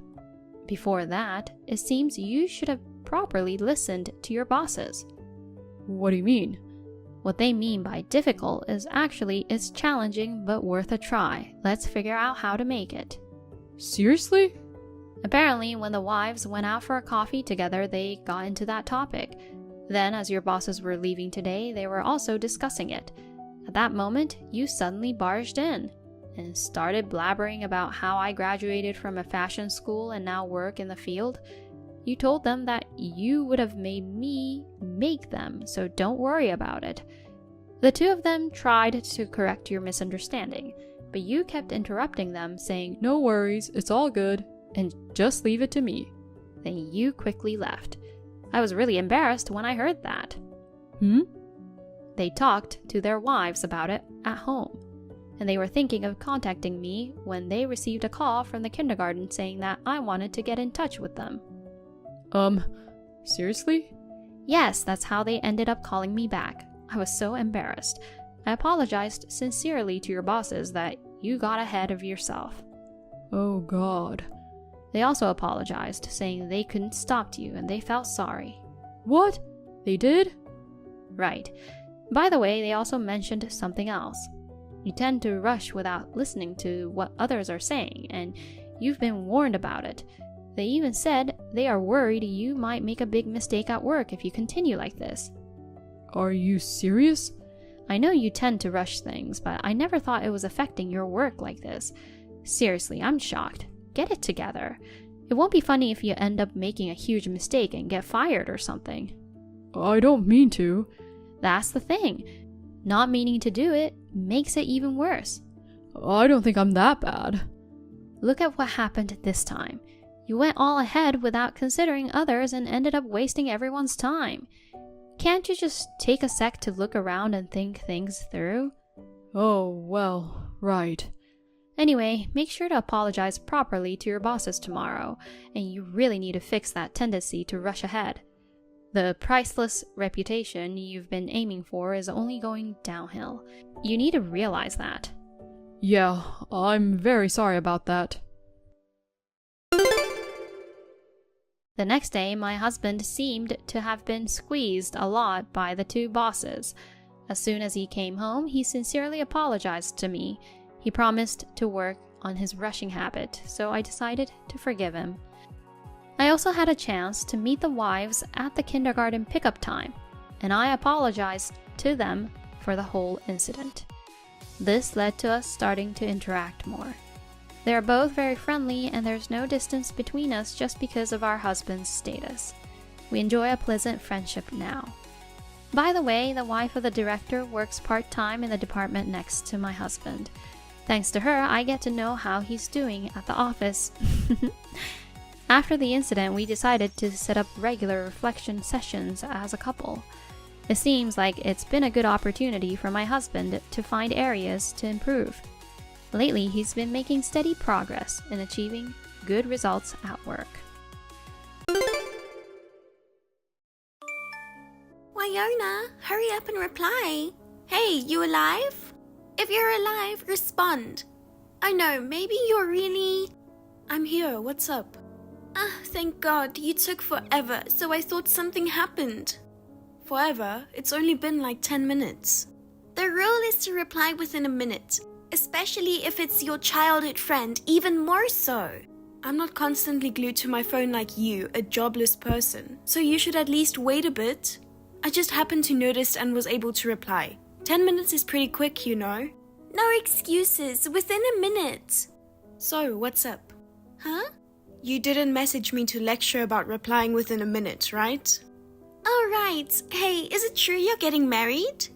Before that, it seems you should have properly listened to your bosses. What do you mean? What they mean by difficult is actually it's challenging but worth a try. Let's figure out how to make it. Seriously? Apparently, when the wives went out for a coffee together, they got into that topic. Then, as your bosses were leaving today, they were also discussing it. At that moment, you suddenly barged in and started blabbering about how I graduated from a fashion school and now work in the field. You told them that you would have made me make them, so don't worry about it. The two of them tried to correct your misunderstanding, but you kept interrupting them, saying, "No worries, it's all good, and just leave it to me." Then you quickly left. I was really embarrassed when I heard that. They talked to their wives about it at home, and they were thinking of contacting me when they received a call from the kindergarten saying that I wanted to get in touch with them. Seriously? Yes, that's how they ended up calling me back. I was so embarrassed. I apologized sincerely to your bosses that you got ahead of yourself. Oh God. They also apologized, saying they couldn't stop you and they felt sorry. What? They did? Right. By the way, they also mentioned something else. You tend to rush without listening to what others are saying, and you've been warned about it. They even said they are worried you might make a big mistake at work if you continue like this. Are you serious? I know you tend to rush things, but I never thought it was affecting your work like this. Seriously, I'm shocked. Get it together. It won't be funny if you end up making a huge mistake and get fired or something. I don't mean to. That's the thing. Not meaning to do it makes it even worse. I don't think I'm that bad. Look at what happened this time. You went all ahead without considering others and ended up wasting everyone's time. Can't you just take a sec to look around and think things through? Oh, well, right. Anyway, make sure to apologize properly to your bosses tomorrow, and you really need to fix that tendency to rush ahead. The priceless reputation you've been aiming for is only going downhill. You need to realize that. Yeah, I'm very sorry about that. The next day, my husband seemed to have been squeezed a lot by the two bosses. As soon as he came home, he sincerely apologized to me. He promised to work on his rushing habit, so I decided to forgive him. I also had a chance to meet the wives at the kindergarten pickup time, and I apologized to them for the whole incident. This led to us starting to interact more. They are both very friendly, and there's no distance between us just because of our husband's status. We enjoy a pleasant friendship now. By the way, the wife of the director works part-time in the department next to my husband. Thanks to her, I get to know how he's doing at the office. After the incident, we decided to set up regular reflection sessions as a couple. It seems like it's been a good opportunity for my husband to find areas to improve. Lately, he's been making steady progress in achieving good results at work. Wyona, hurry up and reply. Hey, you alive? If you're alive, respond. I know, maybe you're really... I'm here, what's up? Thank God, you took forever, so I thought something happened. Forever? It's only been like 10 minutes. The rule is to reply within a minute, especially if it's your childhood friend, even more so. I'm not constantly glued to my phone like you, a jobless person, so you should at least wait a bit. I just happened to notice and was able to reply. 10 minutes is pretty quick, you know. No excuses, within a minute. So, what's up? Huh? You didn't message me to lecture about replying within a minute, right? Oh, right. Hey, is it true you're getting married?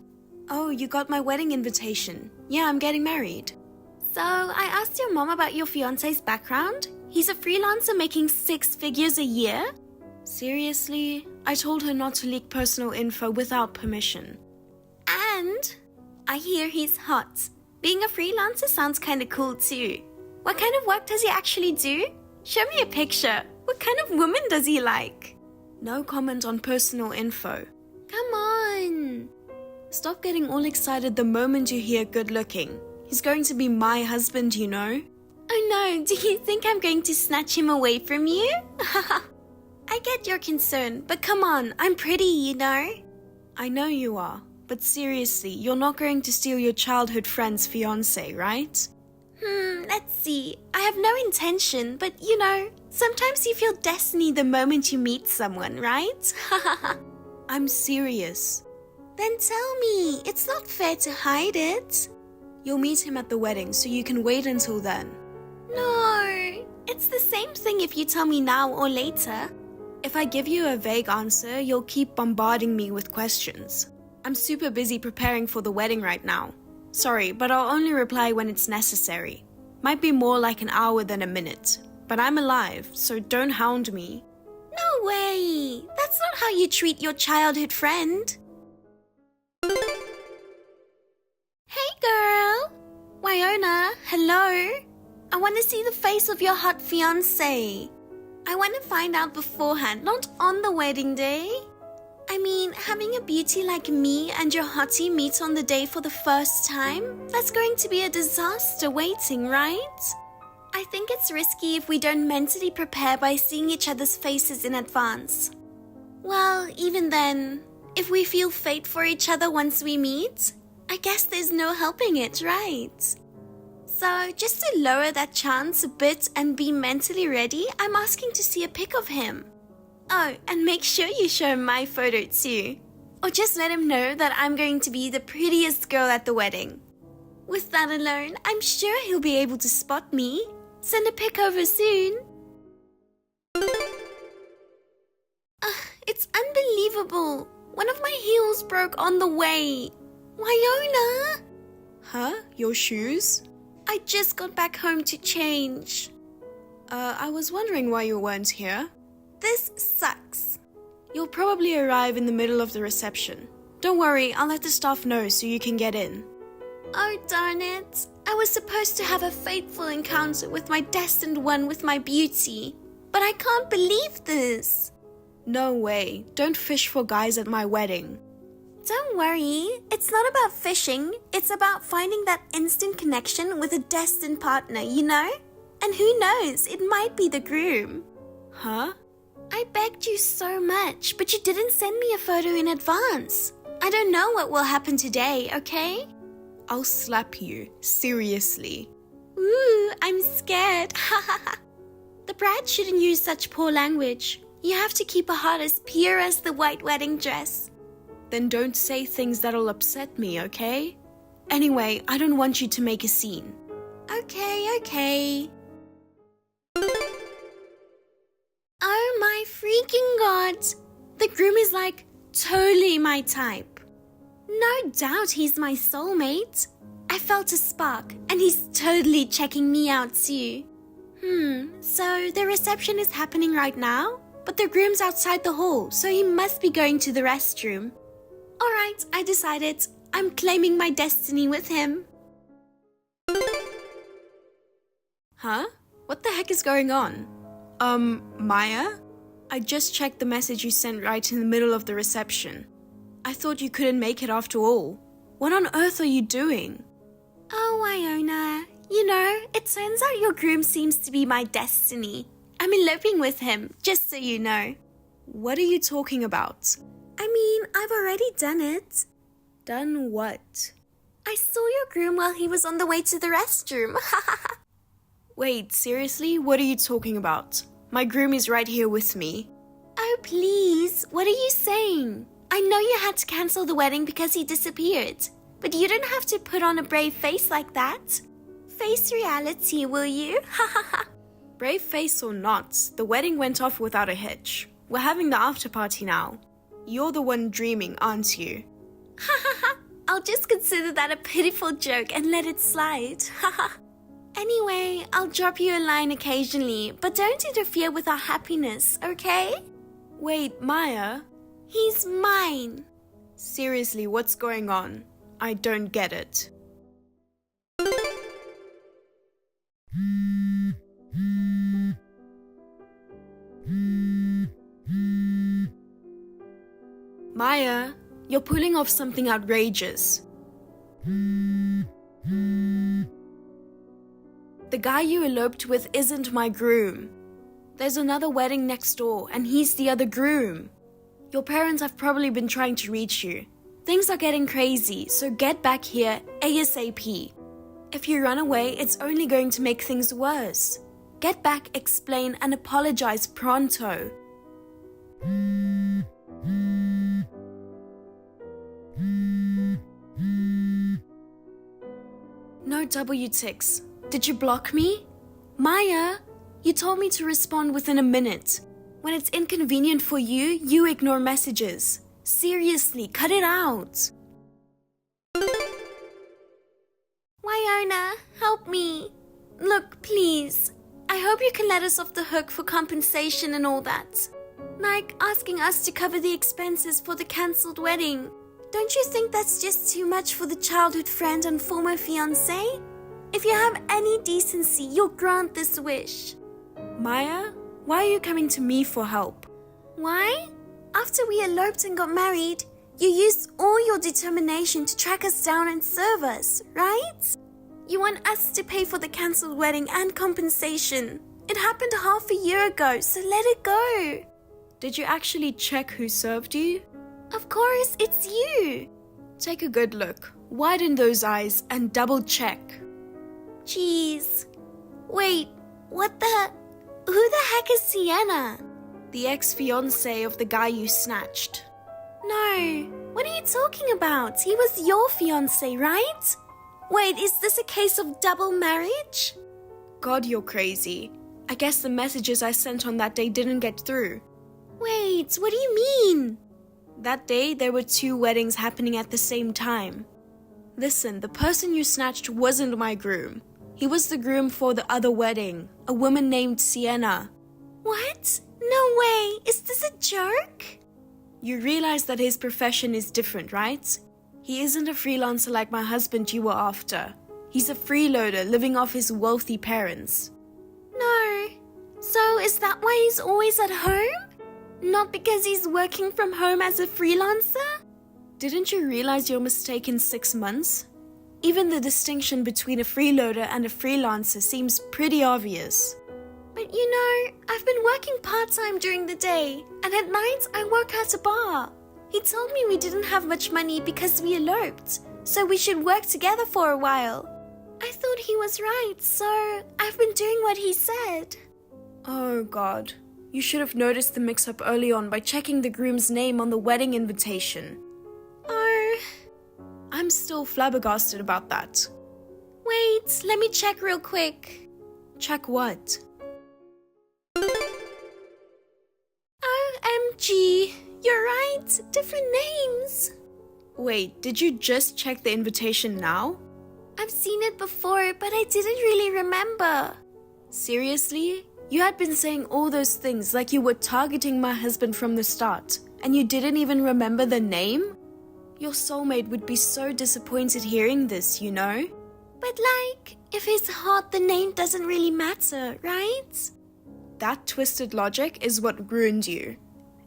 Oh, you got my wedding invitation. Yeah, I'm getting married. So, I asked your mom about your fiancé's background. He's a freelancer making 6 figures a year. Seriously? I told her not to leak personal info without permission. And I hear he's hot. Being a freelancer sounds kinda cool too. What kind of work does he actually do? Show me a picture. What kind of woman does he like? No comment on personal info. Come on. Stop getting all excited the moment you hear good looking. He's going to be my husband, you know. Oh no, do you think I'm going to snatch him away from you? I get your concern, but come on, I'm pretty, you know. I know you are, but seriously, you're not going to steal your childhood friend's fiancé, right? Let's see. I have no intention, but you know, sometimes you feel destiny the moment you meet someone, right? I'm serious. Then tell me, it's not fair to hide it. You'll meet him at the wedding, so you can wait until then. No, it's the same thing if you tell me now or later. If I give you a vague answer, you'll keep bombarding me with questions. I'm super busy preparing for the wedding right now. Sorry, but I'll only reply when it's necessary. Might be more like an hour than a minute. But I'm alive, so don't hound me. No way! That's not how you treat your childhood friend. Hey girl! Wyona, hello? I want to see the face of your hot fiancé. I want to find out beforehand, not on the wedding day. I mean, having a beauty like me and your hottie meet on the day for the first time, that's going to be a disaster waiting, right? I think it's risky if we don't mentally prepare by seeing each other's faces in advance. Well, even then, if we feel fate for each other once we meet, I guess there's no helping it, right? So, just to lower that chance a bit and be mentally ready, I'm asking to see a pic of him. Oh, and make sure you show him my photo too. Or just let him know that I'm going to be the prettiest girl at the wedding. With that alone, I'm sure he'll be able to spot me. Send a pic over soon. It's unbelievable. One of my heels broke on the way. Wyona! Huh? Your shoes? I just got back home to change. I was wondering why you weren't here. This sucks. You'll probably arrive in the middle of the reception. Don't worry, I'll let the staff know so you can get in. Oh, darn it. I was supposed to have a fateful encounter with my destined one with my beauty. But I can't believe this. No way. Don't fish for guys at my wedding. Don't worry. It's not about fishing. It's about finding that instant connection with a destined partner, you know? And who knows, it might be the groom. Huh? I begged you so much, but you didn't send me a photo in advance. I don't know what will happen today, okay? I'll slap you. Seriously. Ooh, I'm scared. The bride shouldn't use such poor language. You have to keep a heart as pure as the white wedding dress. Then don't say things that'll upset me, okay? Anyway, I don't want you to make a scene. Okay. Oh my freaking god! The groom is like totally my type. No doubt he's my soulmate. I felt a spark, and And he's totally checking me out too. So the reception is happening right now? But the groom's outside the hall, so he must be going to the restroom. Alright, I decided. I'm claiming my destiny with him. Huh? What the heck is going on? Maya? I just checked the message you sent right in the middle of the reception. I thought you couldn't make it after all. What on earth are you doing? Oh, Iona. You know, it turns out your groom seems to be my destiny. I'm eloping with him, just so you know. What are you talking about? I mean, I've already done it. Done what? I saw your groom while he was on the way to the restroom. Wait, seriously? What are you talking about? My groom is right here with me. Oh, please. What are you saying? I know you had to cancel the wedding because he disappeared. But you don't have to put on a brave face like that. Face reality, will you? Brave face or not, the wedding went off without a hitch. We're having the after party now. You're the one dreaming, aren't you? I'll just consider that a pitiful joke and let it slide. Anyway, I'll drop you a line occasionally, but don't interfere with our happiness, okay? Wait, Maya? He's mine. Seriously, what's going on? I don't get it. Maya, you're pulling off something outrageous. The guy you eloped with isn't my groom. There's another wedding next door, and he's the other groom. Your parents have probably been trying to reach you. Things are getting crazy, so get back here ASAP. If you run away, it's only going to make things worse. Get back, explain, and apologize pronto. No W ticks. Did you block me? Maya, you told me to respond within a minute. When it's inconvenient for you, you ignore messages. Seriously, cut it out. Iona, help me. Look, please. I hope you can let us off the hook for compensation and all that. Like asking us to cover the expenses for the cancelled wedding. Don't you think that's just too much for the childhood friend and former fiancé? If you have any decency, you'll grant this wish. Maya, why are you coming to me for help? Why? After we eloped and got married, you used all your determination to track us down and serve us, right? You want us to pay for the cancelled wedding and compensation. It happened half a year ago, so let it go. Did you actually check who served you? Of course, it's you. Take a good look. Widen those eyes and double check. Jeez. Wait, what the... Who the heck is Sienna? The ex-fiancé of the guy you snatched. No, what are you talking about? He was your fiancé, right? Wait, is this a case of double marriage? God, you're crazy. I guess the messages I sent on that day didn't get through. Wait, what do you mean? That day, there were 2 weddings happening at the same time. Listen, the person you snatched wasn't my groom. He was the groom for the other wedding, a woman named Sienna. What? No way! Is this a joke? You realize that his profession is different, right? He isn't a freelancer like my husband you were after. He's a freeloader living off his wealthy parents. No. So is that why he's always at home? Not because he's working from home as a freelancer? Didn't you realize your mistake in 6 months? Even the distinction between a freeloader and a freelancer seems pretty obvious. But you know, I've been working part-time during the day, and at night I work at a bar. He told me we didn't have much money because we eloped, so we should work together for a while. I thought he was right, so I've been doing what he said. Oh God, you should have noticed the mix-up early on by checking the groom's name on the wedding invitation. Oh. I'm still flabbergasted about that. Wait, let me check real quick. Check what? OMG, you're right, different names. Wait, did you just check the invitation now? I've seen it before, but I didn't really remember. Seriously? You had been saying all those things like you were targeting my husband from the start, and you didn't even remember the name? Your soulmate would be so disappointed hearing this, you know? But like, if it's hot, the name doesn't really matter, right? That twisted logic is what ruined you.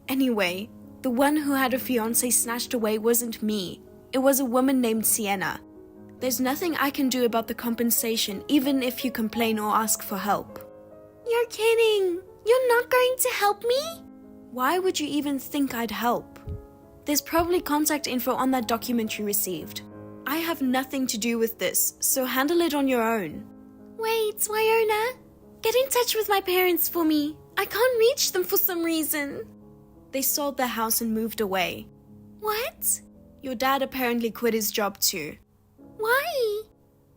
Anyway, the one who had her fiancé snatched away wasn't me. It was a woman named Sienna. There's nothing I can do about the compensation, even if you complain or ask for help. You're kidding. You're not going to help me? Why would you even think I'd help? There's probably contact info on that document you received. I have nothing to do with this, so handle it on your own. Wait, Wyona? Get in touch with my parents for me. I can't reach them for some reason. They sold their house and moved away. What? Your dad apparently quit his job too. Why?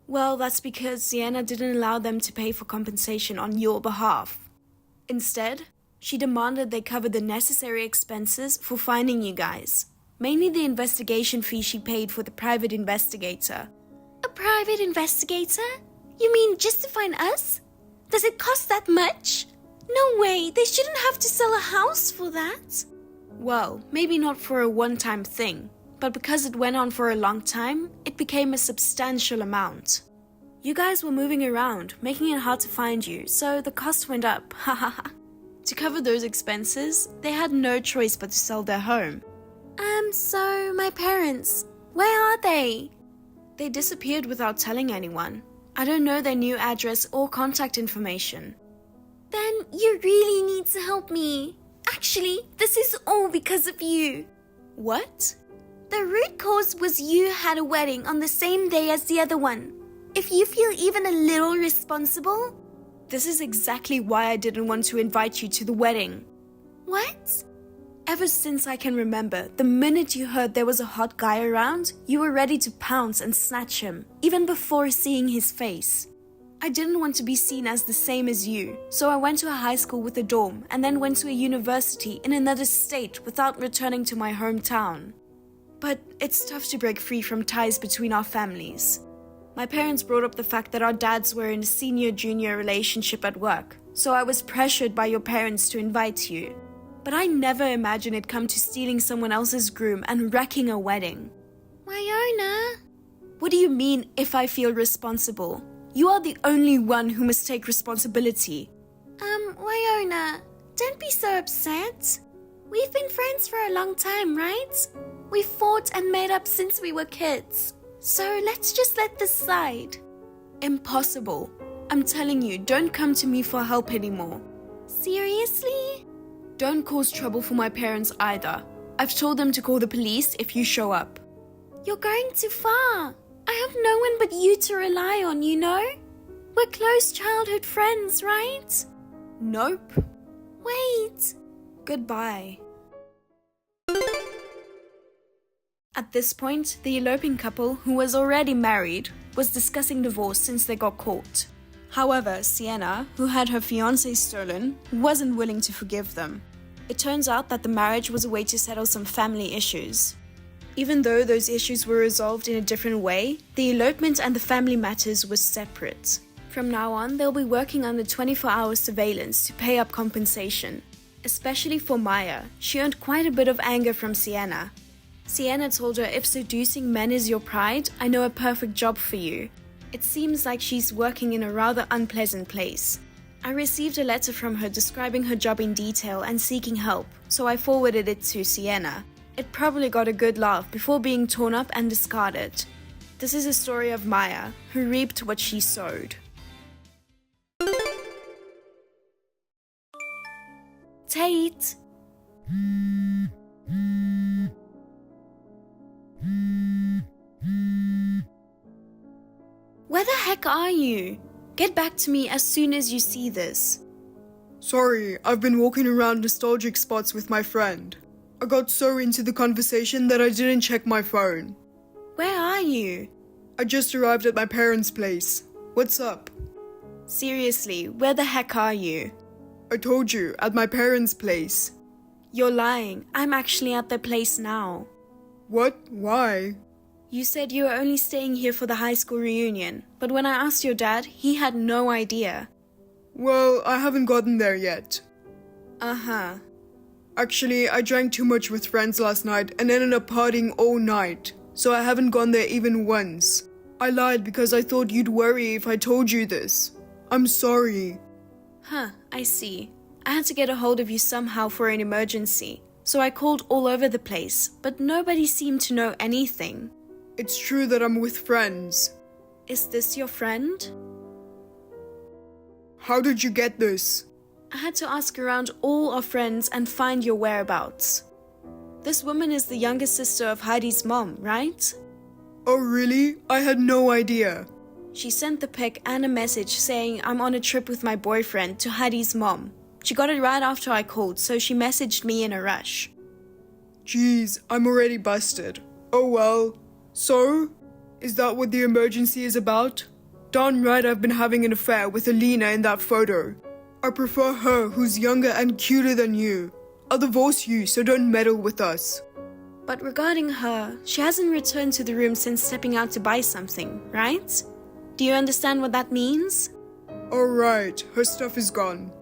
Well, that's because Sienna didn't allow them to pay for compensation on your behalf. Instead, she demanded they cover the necessary expenses for finding you guys, mainly the investigation fee she paid for the private investigator. A private investigator? You mean just to find us? Does it cost that much? No way, they shouldn't have to sell a house for that. Well, maybe not for a one-time thing, but because it went on for a long time, it became a substantial amount. You guys were moving around, making it hard to find you, so the cost went up, hahaha. To cover those expenses, they had no choice but to sell their home. So my parents, where are they? They disappeared without telling anyone. I don't know their new address or contact information. Then you really need to help me. Actually, this is all because of you. What? The root cause was you had a wedding on the same day as the other one. If you feel even a little responsible... This is exactly why I didn't want to invite you to the wedding. What? Ever since I can remember, the minute you heard there was a hot guy around, you were ready to pounce and snatch him, even before seeing his face. I didn't want to be seen as the same as you, so I went to a high school with a dorm and then went to a university in another state without returning to my hometown. But it's tough to break free from ties between our families. My parents brought up the fact that our dads were in a senior-junior relationship at work, so I was pressured by your parents to invite you. But I never imagined it'd come to stealing someone else's groom and wrecking a wedding. Wyona? What do you mean, if I feel responsible? You are the only one who must take responsibility. Wyona, don't be so upset. We've been friends for a long time, right? We fought and made up since we were kids. So let's just let this slide. Impossible. I'm telling you, don't come to me for help anymore. Seriously? Don't cause trouble for my parents either. I've told them to call the police if you show up. You're going too far. I have no one but you to rely on, you know? We're close childhood friends, right? Nope. Wait. Goodbye. At this point, the eloping couple, who was already married, was discussing divorce since they got caught. However, Sienna, who had her fiancé stolen, wasn't willing to forgive them. It turns out that the marriage was a way to settle some family issues. Even though those issues were resolved in a different way, the elopement and the family matters was separate. From now on, they'll be working under 24-hour surveillance to pay up compensation. Especially for Maya, she earned quite a bit of anger from Sienna. Sienna told her, if seducing men is your pride, I know a perfect job for you. It seems like she's working in a rather unpleasant place. I received a letter from her describing her job in detail and seeking help, so I forwarded it to Sienna. It probably got a good laugh before being torn up and discarded. This is a story of Maya, who reaped what she sowed. Tate. Where the heck are you? Get back to me as soon as you see this. Sorry, I've been walking around nostalgic spots with my friend. I got so into the conversation that I didn't check my phone. Where are you? I just arrived at my parents' place. What's up? Seriously, where the heck are you? I told you, at my parents' place. You're lying. I'm actually at their place now. What? Why? You said you were only staying here for the high school reunion, but when I asked your dad, he had no idea. Well, I haven't gotten there yet. Uh-huh. Actually, I drank too much with friends last night and ended up partying all night, so I haven't gone there even once. I lied because I thought you'd worry if I told you this. I'm sorry. Huh, I see. I had to get a hold of you somehow for an emergency, so I called all over the place, but nobody seemed to know anything. It's true that I'm with friends. Is this your friend? How did you get this? I had to ask around all our friends and find your whereabouts. This woman is the younger sister of Heidi's mom, right? Oh really? I had no idea. She sent the pic and a message saying I'm on a trip with my boyfriend to Heidi's mom. She got it right after I called, so she messaged me in a rush. Jeez, I'm already busted. Oh well. So? Is that what the emergency is about? Darn right I've been having an affair with Alina in that photo. I prefer her who's younger and cuter than you. I'll divorce you, so don't meddle with us. But regarding her, she hasn't returned to the room since stepping out to buy something, right? Do you understand what that means? Alright, her stuff is gone.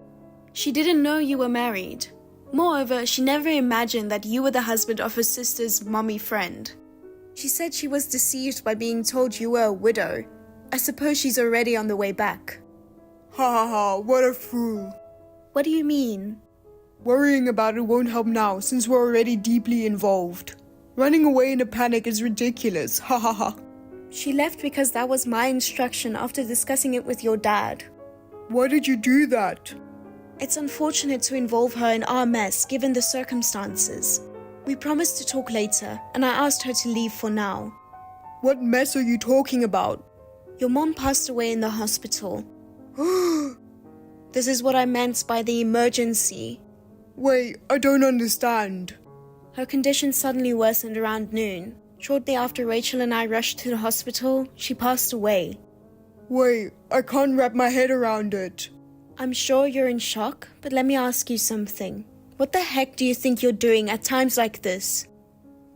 She didn't know you were married. Moreover, she never imagined that you were the husband of her sister's mommy friend. She said she was deceived by being told you were a widow. I suppose she's already on the way back. Ha ha ha, what a fool. What do you mean? Worrying about it won't help now since we're already deeply involved. Running away in a panic is ridiculous, ha ha ha. She left because that was my instruction after discussing it with your dad. Why did you do that? It's unfortunate to involve her in our mess given the circumstances. We promised to talk later, and I asked her to leave for now. What mess are you talking about? Your mom passed away in the hospital. This is what I meant by the emergency. Wait, I don't understand. Her condition suddenly worsened around noon. Shortly after Rachel and I rushed to the hospital, she passed away. Wait, I can't wrap my head around it. I'm sure you're in shock, but let me ask you something. What the heck do you think you're doing at times like this?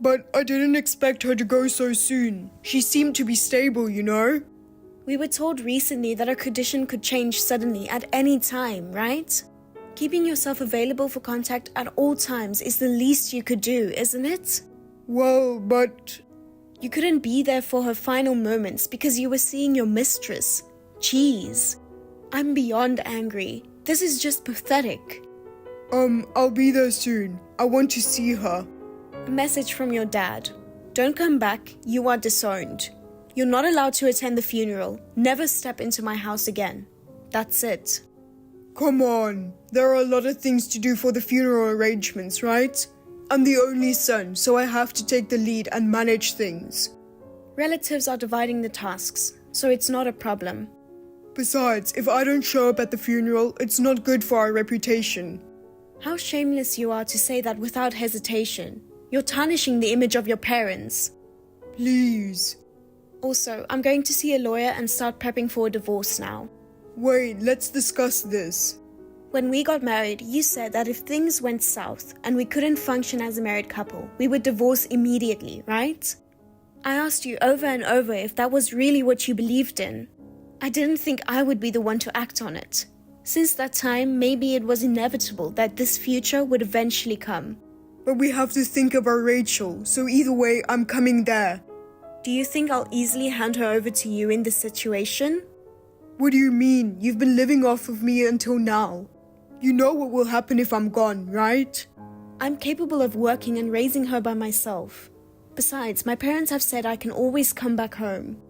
But I didn't expect her to go so soon. She seemed to be stable, you know? We were told recently that her condition could change suddenly at any time, right? Keeping yourself available for contact at all times is the least you could do, isn't it? Well, but... You couldn't be there for her final moments because you were seeing your mistress. Jeez. I'm beyond angry. This is just pathetic. I'll be there soon. I want to see her. A message from your dad. Don't come back. You are disowned. You're not allowed to attend the funeral. Never step into my house again. That's it. Come on. There are a lot of things to do for the funeral arrangements, right? I'm the only son, so I have to take the lead and manage things. Relatives are dividing the tasks, so it's not a problem. Besides, if I don't show up at the funeral, it's not good for our reputation. How shameless you are to say that without hesitation. You're tarnishing the image of your parents. Please. Also, I'm going to see a lawyer and start prepping for a divorce now. Wait, let's discuss this. When we got married, you said that if things went south and we couldn't function as a married couple, we would divorce immediately, right? I asked you over and over if that was really what you believed in. I didn't think I would be the one to act on it. Since that time, maybe it was inevitable that this future would eventually come. But we have to think of our Rachel, so either way, I'm coming there. Do you think I'll easily hand her over to you in this situation? What do you mean? You've been living off of me until now. You know what will happen if I'm gone, right? I'm capable of working and raising her by myself. Besides, my parents have said I can always come back home.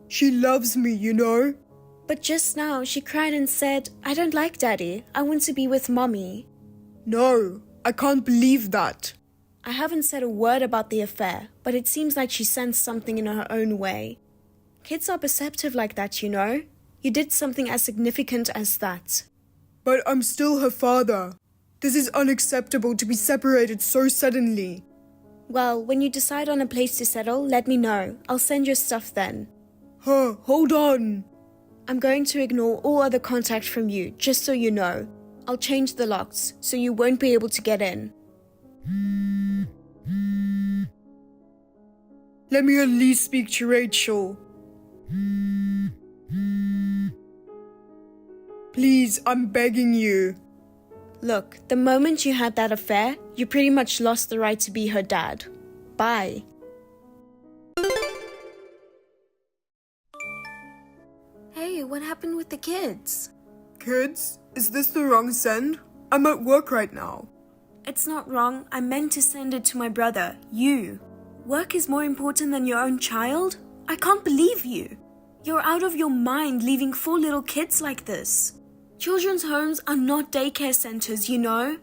She loves me, you know? But just now, she cried and said, I don't like Daddy. I want to be with Mommy. No, I can't believe that. I haven't said a word about the affair, but it seems like she sensed something in her own way. Kids are perceptive like that, you know? You did something as significant as that. But I'm still her father. This is unacceptable to be separated so suddenly. Well, when you decide on a place to settle, let me know. I'll send your stuff then. Hold on. I'm going to ignore all other contact from you, just so you know. I'll change the locks, so you won't be able to get in. Let me at least speak to Rachel. Please, I'm begging you. Look, the moment you had that affair, you pretty much lost the right to be her dad. Bye. Hey, what happened with the kids? Kids, is this the wrong send? I'm at work right now. It's not wrong. I meant to send it to my brother, you. Work is more important than your own child? I can't believe you. You're out of your mind leaving 4 little kids like this. Children's homes are not daycare centers, you know?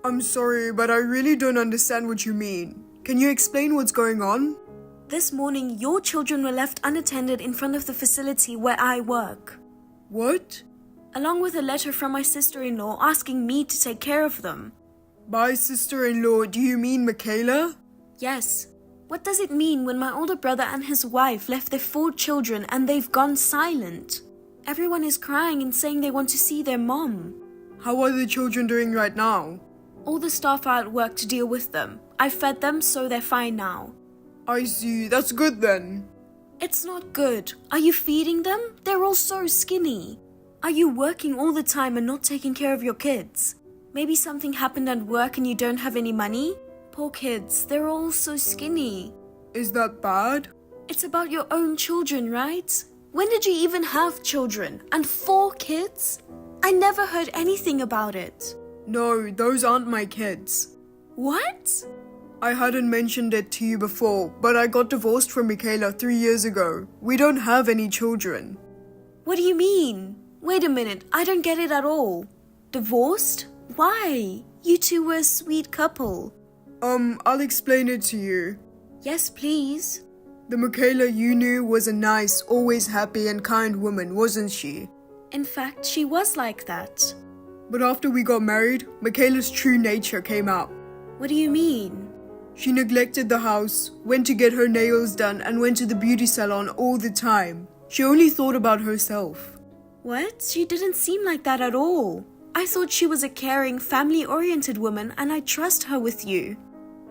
I'm sorry, but I really don't understand what you mean. Can you explain what's going on? This morning, your children were left unattended in front of the facility where I work. What? Along with a letter from my sister-in-law asking me to take care of them. By sister-in-law, do you mean Michaela? Yes. What does it mean when my older brother and his wife left their 4 children and they've gone silent? Everyone is crying and saying they want to see their mom. How are the children doing right now? All the staff are at work to deal with them. I fed them, so they're fine now. I see, that's good then. It's not good. Are you feeding them? They're all so skinny. Are you working all the time and not taking care of your kids? Maybe something happened at work and you don't have any money? Poor kids, they're all so skinny. Is that bad? It's about your own children, right? When did you even have children? And 4 kids? I never heard anything about it. No, those aren't my kids. What? I hadn't mentioned it to you before, but I got divorced from Michaela 3 years ago. We don't have any children. What do you mean? Wait a minute, I don't get it at all. Divorced? Why? You two were a sweet couple. I'll explain it to you. Yes, please. The Michaela you knew was a nice, always happy and kind woman, wasn't she? In fact, she was like that. But after we got married, Michaela's true nature came out. What do you mean? She neglected the house, went to get her nails done and went to the beauty salon all the time. She only thought about herself. What? She didn't seem like that at all. I thought she was a caring, family-oriented woman and I trust her with you.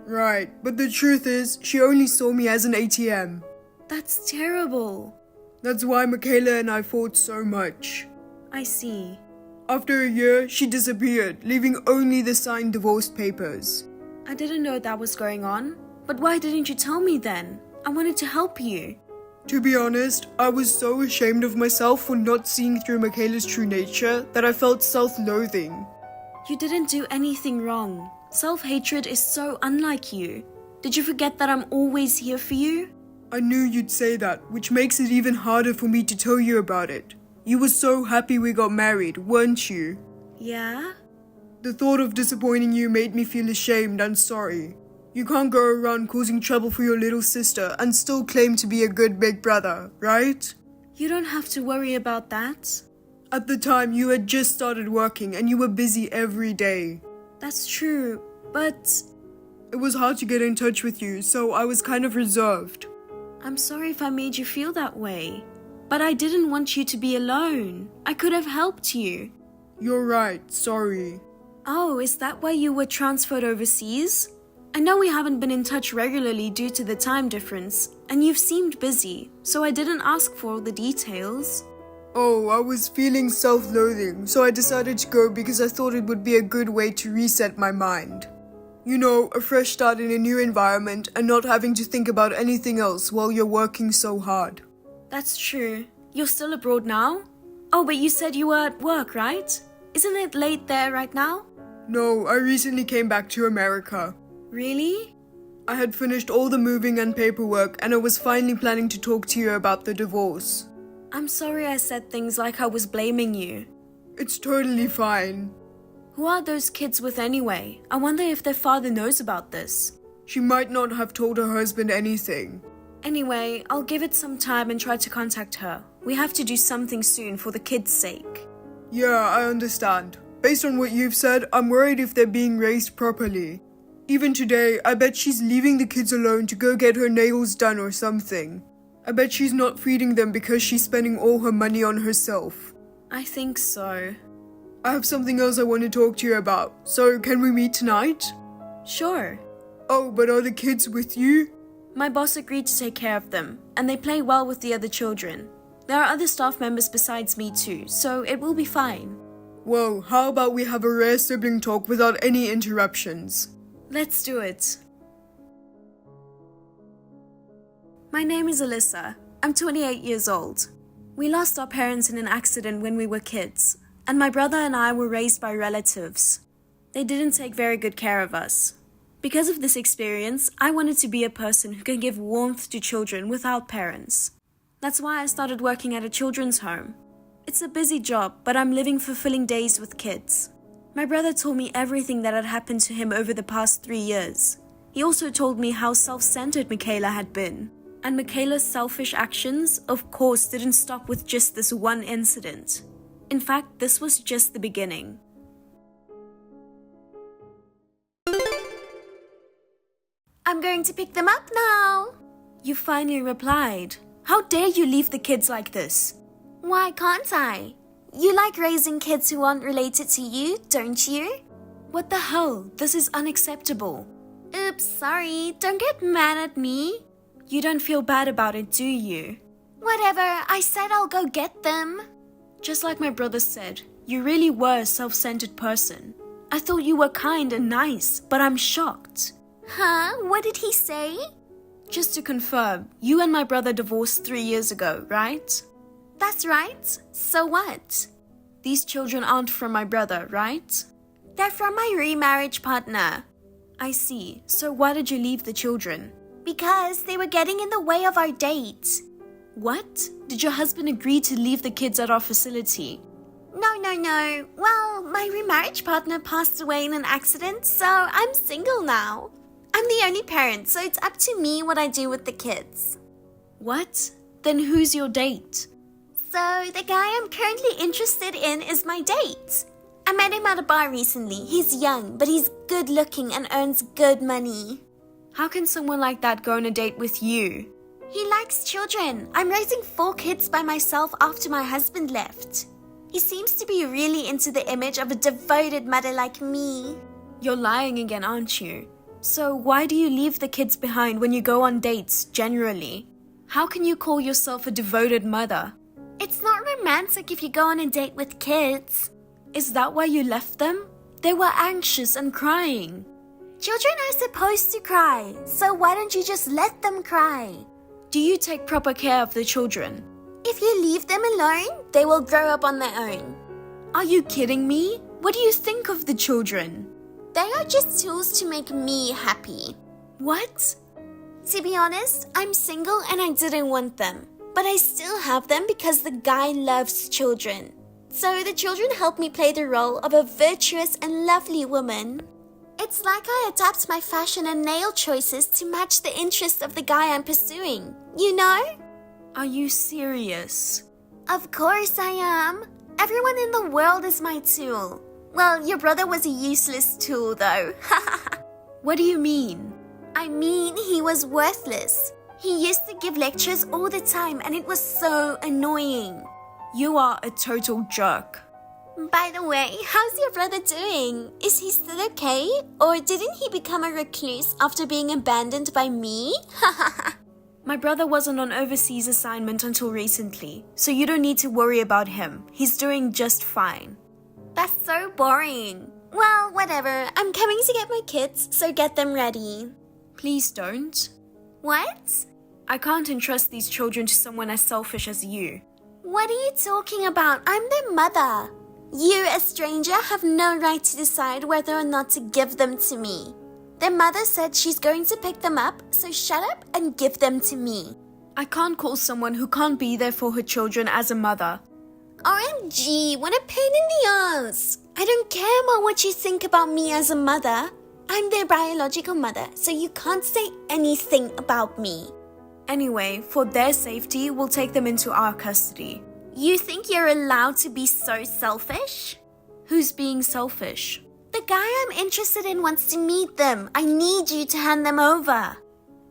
Right, but the truth is, she only saw me as an ATM. That's terrible. That's why Michaela and I fought so much. I see. After a year, she disappeared, leaving only the signed divorce papers. I didn't know that was going on. But why didn't you tell me then? I wanted to help you. To be honest, I was so ashamed of myself for not seeing through Michaela's true nature that I felt self-loathing. You didn't do anything wrong. Self-hatred is so unlike you. Did you forget that I'm always here for you? I knew you'd say that, which makes it even harder for me to tell you about it. You were so happy we got married, weren't you? Yeah? The thought of disappointing you made me feel ashamed and sorry. You can't go around causing trouble for your little sister and still claim to be a good big brother, right? You don't have to worry about that. At the time, you had just started working and you were busy every day. That's true, but... It was hard to get in touch with you, so I was kind of reserved. I'm sorry if I made you feel that way. But I didn't want you to be alone. I could have helped you. You're right, sorry. Oh, is that why you were transferred overseas? I know we haven't been in touch regularly due to the time difference, and you've seemed busy, so I didn't ask for all the details. Oh, I was feeling self-loathing, so I decided to go because I thought it would be a good way to reset my mind. You know, a fresh start in a new environment and not having to think about anything else while you're working so hard. That's true. You're still abroad now? Oh, but you said you were at work, right? Isn't it late there right now? No, I recently came back to America. Really? I had finished all the moving and paperwork and I was finally planning to talk to you about the divorce. I'm sorry I said things like I was blaming you. It's totally fine. Who are those kids with anyway? I wonder if their father knows about this. She might not have told her husband anything. Anyway, I'll give it some time and try to contact her. We have to do something soon for the kids' sake. Yeah, I understand. Based on what you've said, I'm worried if they're being raised properly. Even today, I bet she's leaving the kids alone to go get her nails done or something. I bet she's not feeding them because she's spending all her money on herself. I think so. I have something else I want to talk to you about, so can we meet tonight? Sure. Oh, but are the kids with you? My boss agreed to take care of them, and they play well with the other children. There are other staff members besides me too, so it will be fine. Well, how about we have a rare sibling talk without any interruptions? Let's do it. My name is Alyssa. I'm 28 years old. We lost our parents in an accident when we were kids, and my brother and I were raised by relatives. They didn't take very good care of us. Because of this experience, I wanted to be a person who can give warmth to children without parents. That's why I started working at a children's home. It's a busy job, but I'm living fulfilling days with kids. My brother told me everything that had happened to him over the past 3 years. He also told me how self-centered Michaela had been. And Michaela's selfish actions, of course, didn't stop with just this one incident. In fact, this was just the beginning. I'm going to pick them up now. You finally replied. How dare you leave the kids like this? Why can't I? You like raising kids who aren't related to you, don't you? What the hell? This is unacceptable. Oops, sorry. Don't get mad at me. You don't feel bad about it, do you? Whatever, I said I'll go get them. Just like my brother said, you really were a self-centered person. I thought you were kind and nice, but I'm shocked. Huh? What did he say? Just to confirm, you and my brother divorced 3 years ago, right? That's right. So what? These children aren't from my brother, right? They're from my remarriage partner. I see. So why did you leave the children? Because they were getting in the way of our date. What? Did your husband agree to leave the kids at our facility? No. Well, my remarriage partner passed away in an accident, so I'm single now. I'm the only parent, so it's up to me what I do with the kids. What? Then who's your date? So, the guy I'm currently interested in is my date. I met him at a bar recently. He's young, but he's good looking and earns good money. How can someone like that go on a date with you? He likes children. I'm raising 4 kids by myself after my husband left. He seems to be really into the image of a devoted mother like me. You're lying again, aren't you? So why do you leave the kids behind when you go on dates, generally? How can you call yourself a devoted mother? It's not romantic if you go on a date with kids. Is that why you left them? They were anxious and crying. Children are supposed to cry, so why don't you just let them cry? Do you take proper care of the children? If you leave them alone, they will grow up on their own. Are you kidding me? What do you think of the children? They are just tools to make me happy. What? To be honest, I'm single and I didn't want them. But I still have them because the guy loves children. So the children help me play the role of a virtuous and lovely woman. It's like I adapt my fashion and nail choices to match the interest of the guy I'm pursuing. You know? Are you serious? Of course I am. Everyone in the world is my tool. Well, your brother was a useless tool though. What do you mean? I mean, he was worthless. He used to give lectures all the time and it was so annoying. You are a total jerk. By the way, how's your brother doing? Is he still okay? Or didn't he become a recluse after being abandoned by me? My brother wasn't on overseas assignment until recently, so you don't need to worry about him. He's doing just fine. That's so boring. Well, whatever. I'm coming to get my kids, so get them ready. Please don't. What? I can't entrust these children to someone as selfish as you. What are you talking about? I'm their mother. You, a stranger, have no right to decide whether or not to give them to me. Their mother said she's going to pick them up, so shut up and give them to me. I can't call someone who can't be there for her children as a mother. OMG, what a pain in the ass. I don't care about what you think about me as a mother. I'm their biological mother, so you can't say anything about me. Anyway, for their safety, we'll take them into our custody. You think you're allowed to be so selfish? Who's being selfish? The guy I'm interested in wants to meet them. I need you to hand them over.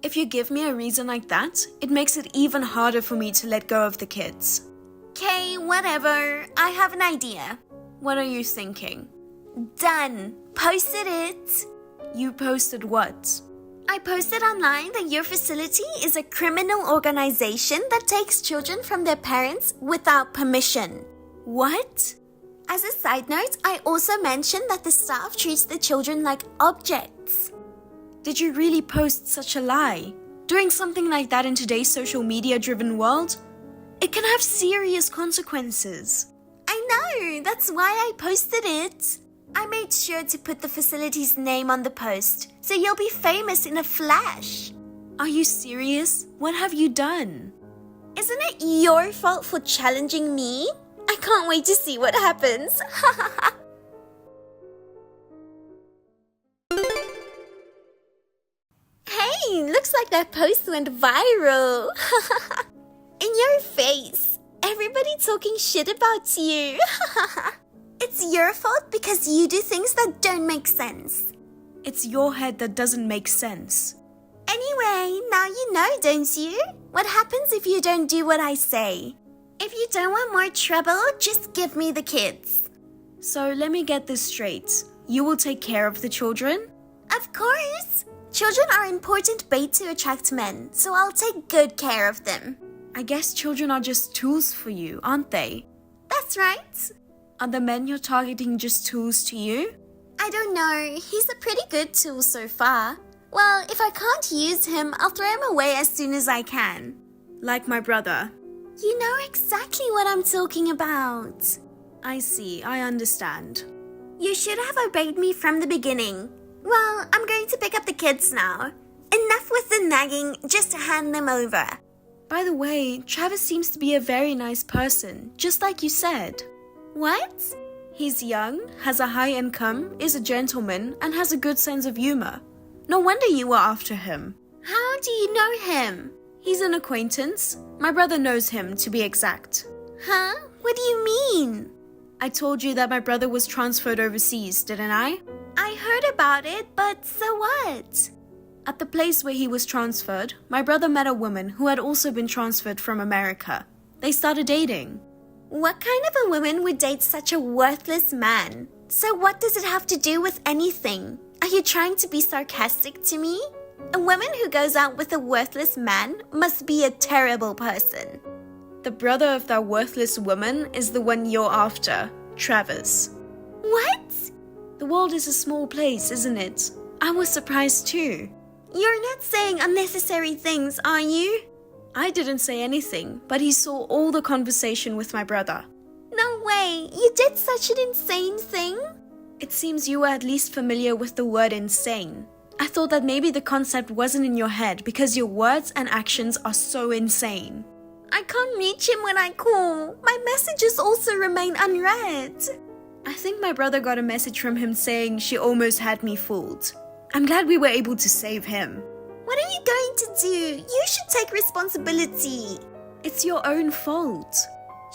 If you give me a reason like that, it makes it even harder for me to let go of the kids. Okay, whatever. I have an idea. What are you thinking? Done. Posted it. You posted what? I posted online that your facility is a criminal organization that takes children from their parents without permission. What? As a side note, I also mentioned that the staff treats the children like objects. Did you really post such a lie? Doing something like that in today's social media-driven world? It can have serious consequences. I know, that's why I posted it. I made sure to put the facility's name on the post, so you'll be famous in a flash. Are you serious? What have you done? Isn't it your fault for challenging me? I can't wait to see what happens. Hey, looks like that post went viral. In your face. Everybody talking shit about you. It's your fault because you do things that don't make sense. It's your head that doesn't make sense. Anyway, now you know, don't you? What happens if you don't do what I say? If you don't want more trouble, just give me the kids. So let me get this straight. You will take care of the children? Of course. Children are important bait to attract men, so I'll take good care of them. I guess children are just tools for you, aren't they? That's right. Are the men you're targeting just tools to you? I don't know. He's a pretty good tool so far. Well, if I can't use him, I'll throw him away as soon as I can. Like my brother. You know exactly what I'm talking about. I see, I understand. You should have obeyed me from the beginning. Well, I'm going to pick up the kids now. Enough with the nagging, just hand them over. By the way, Travis seems to be a very nice person, just like you said. What? He's young, has a high income, is a gentleman, and has a good sense of humor. No wonder you were after him. How do you know him? He's an acquaintance. My brother knows him, to be exact. Huh? What do you mean? I told you that my brother was transferred overseas, didn't I? I heard about it, but so what? At the place where he was transferred, my brother met a woman who had also been transferred from America. They started dating. What kind of a woman would date such a worthless man? So what does it have to do with anything? Are you trying to be sarcastic to me? A woman who goes out with a worthless man must be a terrible person. The brother of that worthless woman is the one you're after, Travis. What? The world is a small place, isn't it? I was surprised too. You're not saying unnecessary things, are you? I didn't say anything, but he saw all the conversation with my brother. No way, you did such an insane thing? It seems you were at least familiar with the word insane. I thought that maybe the concept wasn't in your head because your words and actions are so insane. I can't reach him when I call. My messages also remain unread. I think my brother got a message from him saying she almost had me fooled. I'm glad we were able to save him. What are you going to do? You should take responsibility. It's your own fault.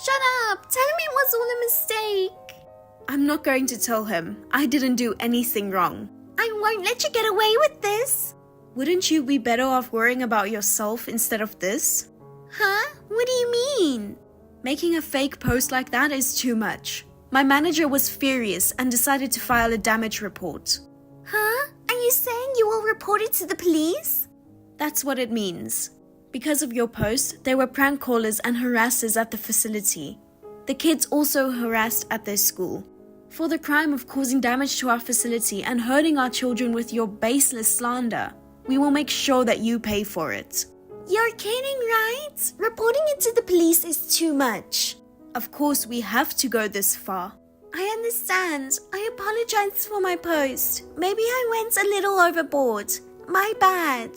Shut up! Tell him it was all a mistake. I'm not going to tell him. I didn't do anything wrong. I won't let you get away with this. Wouldn't you be better off worrying about yourself instead of this? Huh? What do you mean? Making a fake post like that is too much. My manager was furious and decided to file a damage report. Huh? Are you saying you will report it to the police? That's what it means. Because of your post, there were prank callers and harassers at the facility. The kids also harassed at their school. For the crime of causing damage to our facility and hurting our children with your baseless slander, we will make sure that you pay for it. You're kidding, right? Reporting it to the police is too much. Of course, we have to go this far. I understand. I apologize for my post. Maybe I went a little overboard. My bad.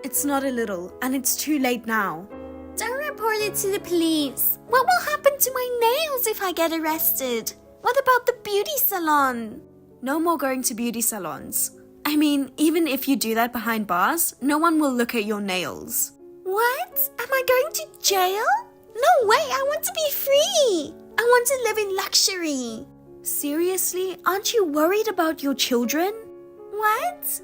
It's not a little, and it's too late now. Don't report it to the police. What will happen to my nails if I get arrested? What about the beauty salon? No more going to beauty salons. I mean, even if you do that behind bars, no one will look at your nails. What? Am I going to jail? No way, I want to be free. I want to live in luxury. Seriously? Aren't you worried about your children? What?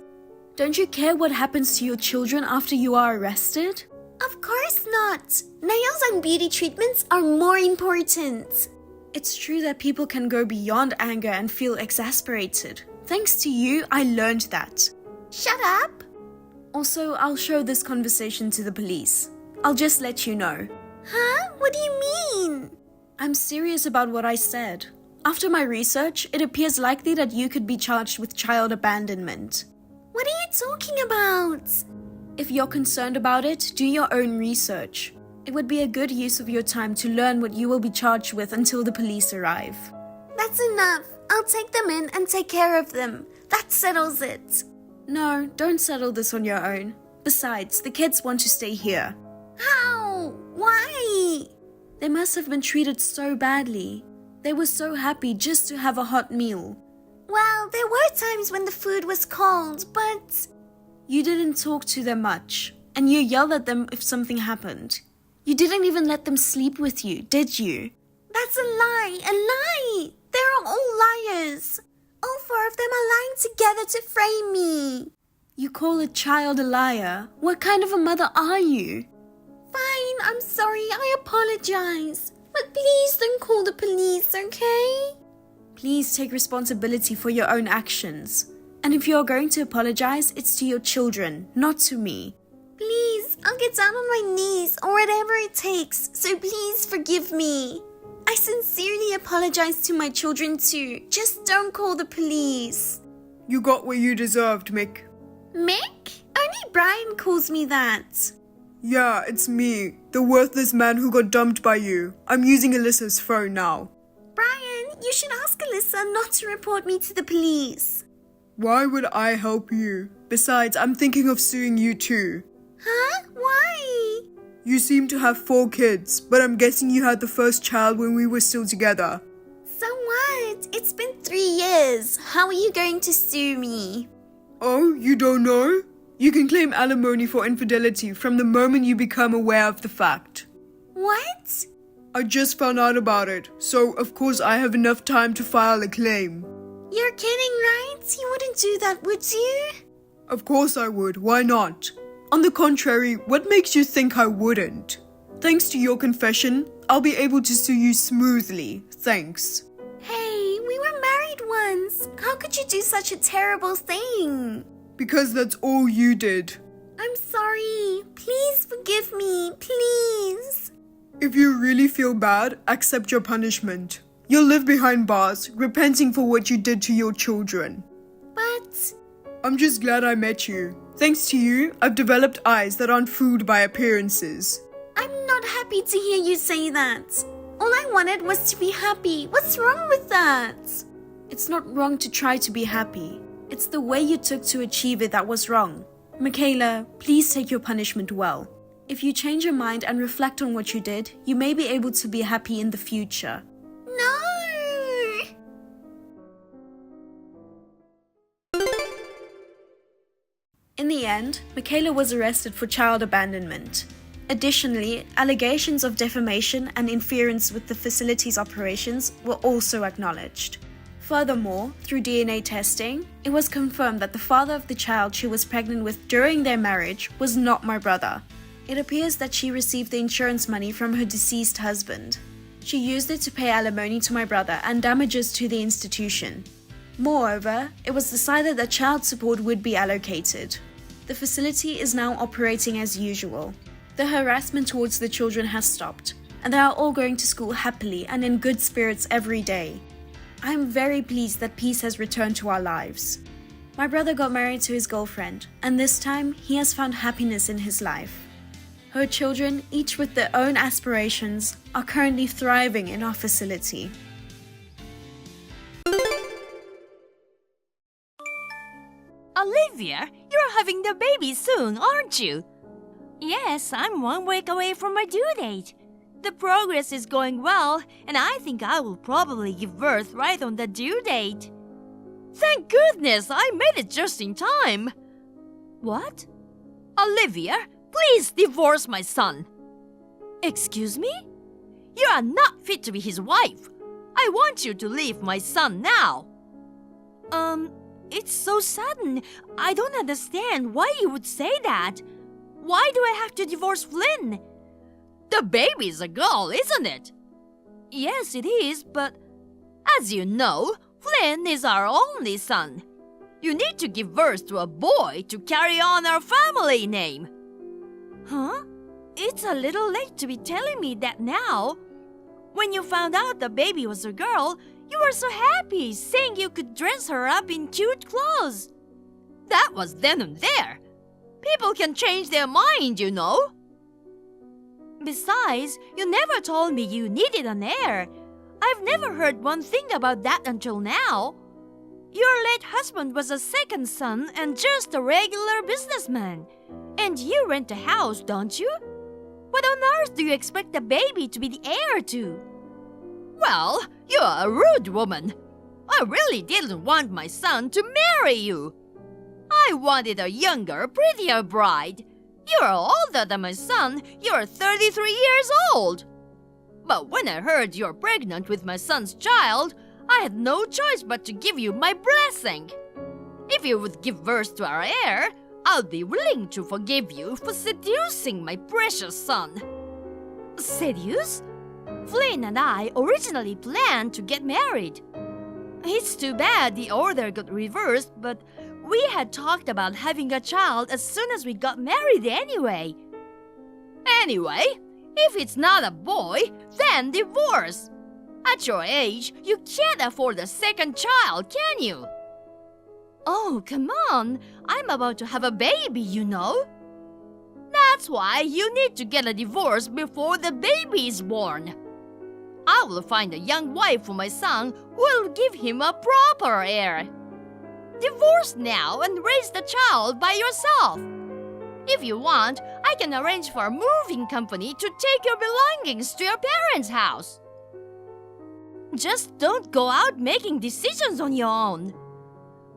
Don't you care what happens to your children after you are arrested? Of course not. Nails and beauty treatments are more important. It's true that people can go beyond anger and feel exasperated. Thanks to you, I learned that. Shut up. Also, I'll show this conversation to the police. I'll just let you know. Huh? What do you mean? I'm serious about what I said. After my research, it appears likely that you could be charged with child abandonment. What are you talking about? If you're concerned about it, do your own research. It would be a good use of your time to learn what you will be charged with until the police arrive. That's enough. I'll take them in and take care of them. That settles it. No, don't settle this on your own. Besides, the kids want to stay here. How? Why? They must have been treated so badly. They were so happy just to have a hot meal. Well, there were times when the food was cold, but... You didn't talk to them much, and you yelled at them if something happened. You didn't even let them sleep with you, did you? That's a lie! A lie! They're all liars! All four of them are lying together to frame me! You call a child a liar? What kind of a mother are you? Fine, I'm sorry, I apologize. But please don't call the police, okay? Please take responsibility for your own actions. And if you're going to apologize, it's to your children, not to me. Please, I'll get down on my knees or whatever it takes, so please forgive me. I sincerely apologize to my children too. Just don't call the police. You got what you deserved, Mick. Mick? Only Brian calls me that. Yeah, it's me, the worthless man who got dumped by you. I'm using Alyssa's phone now. Brian, you should ask Alyssa not to report me to the police. Why would I help you? Besides, I'm thinking of suing you too. Huh? Why? You seem to have 4 kids, but I'm guessing you had the first child when we were still together. So what? It's been 3 years. How are you going to sue me? Oh, you don't know? You can claim alimony for infidelity from the moment you become aware of the fact. What? I just found out about it, so of course I have enough time to file a claim. You're kidding, right? You wouldn't do that, would you? Of course I would, why not? On the contrary, what makes you think I wouldn't? Thanks to your confession, I'll be able to sue you smoothly, thanks. Hey, we were married once. How could you do such a terrible thing? Because that's all you did. I'm sorry. Please forgive me, please. If you really feel bad, accept your punishment. You'll live behind bars, repenting for what you did to your children. But... I'm just glad I met you. Thanks to you, I've developed eyes that aren't fooled by appearances. I'm not happy to hear you say that. All I wanted was to be happy. What's wrong with that? It's not wrong to try to be happy. It's the way you took to achieve it that was wrong. Michaela, please take your punishment well. If you change your mind and reflect on what you did, you may be able to be happy in the future. No! In the end, Michaela was arrested for child abandonment. Additionally, allegations of defamation and interference with the facility's operations were also acknowledged. Furthermore, through DNA testing, it was confirmed that the father of the child she was pregnant with during their marriage was not my brother. It appears that she received the insurance money from her deceased husband. She used it to pay alimony to my brother and damages to the institution. Moreover, it was decided that child support would be allocated. The facility is now operating as usual. The harassment towards the children has stopped, and they are all going to school happily and in good spirits every day. I am very pleased that peace has returned to our lives. My brother got married to his girlfriend, and this time he has found happiness in his life. Her children, each with their own aspirations, are currently thriving in our facility. Olivia, you're having the baby soon, aren't you? Yes, I'm 1 week away from my due date. The progress is going well, and I think I will probably give birth right on the due date. Thank goodness I made it just in time. What? Olivia, please divorce my son. Excuse me? You are not fit to be his wife. I want you to leave my son now. It's so sudden. I don't understand why you would say that. Why do I have to divorce Flynn? The baby's a girl, isn't it? Yes, it is, but as you know, Flynn is our only son. You need to give birth to a boy to carry on our family name. Huh? It's a little late to be telling me that now. When you found out the baby was a girl, you were so happy, saying you could dress her up in cute clothes. That was then and there. People can change their mind, you know. Besides, you never told me you needed an heir. I've never heard one thing about that until now. Your late husband was a second son and just a regular businessman. And you rent a house, don't you? What on earth do you expect the baby to be the heir to? Well, you're a rude woman. I really didn't want my son to marry you. I wanted a younger, prettier bride. You're older than my son. You're 33 years old. But when I heard you're pregnant with my son's child, I had no choice but to give you my blessing. If you would give birth to our heir, I'll be willing to forgive you for seducing my precious son. Seduce? Flynn and I originally planned to get married. It's too bad the order got reversed, but we had talked about having a child as soon as we got married anyway. Anyway, if it's not a boy, then divorce. At your age, you can't afford a second child, can you? Oh, come on. I'm about to have a baby, you know. That's why you need to get a divorce before the baby is born. I will find a young wife for my son who will give him a proper heir. Divorce now and raise the child by yourself. If you want, I can arrange for a moving company to take your belongings to your parents' house. Just don't go out making decisions on your own.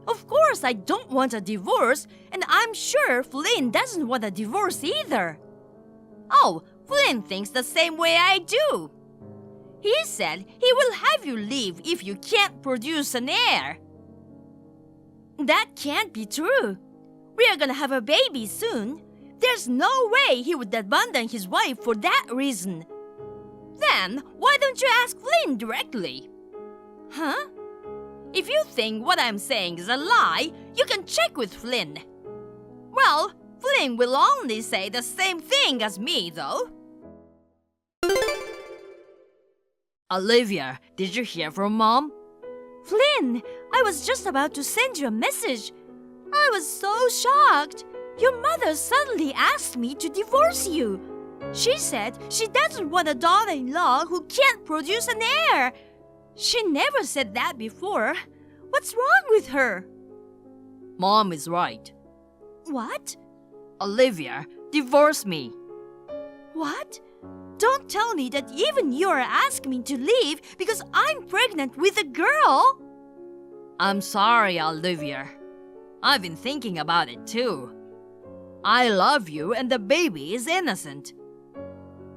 Of course, I don't want a divorce, and I'm sure Flynn doesn't want a divorce either. Oh, Flynn thinks the same way I do. He said he will have you leave if you can't produce an heir. That can't be true. We are gonna have a baby soon. There's no way he would abandon his wife for that reason. Then, why don't you ask Flynn directly? Huh? If you think what I'm saying is a lie, you can check with Flynn. Well, Flynn will only say the same thing as me, though. Olivia, did you hear from Mom? Flynn, I was just about to send you a message. I was so shocked. Your mother suddenly asked me to divorce you. She said she doesn't want a daughter-in-law who can't produce an heir. She never said that before. What's wrong with her? Mom is right. What? Olivia, divorce me. What? Don't tell me that even you are asking me to leave because I'm pregnant with a girl. I'm sorry, Olivia. I've been thinking about it too. I love you and the baby is innocent.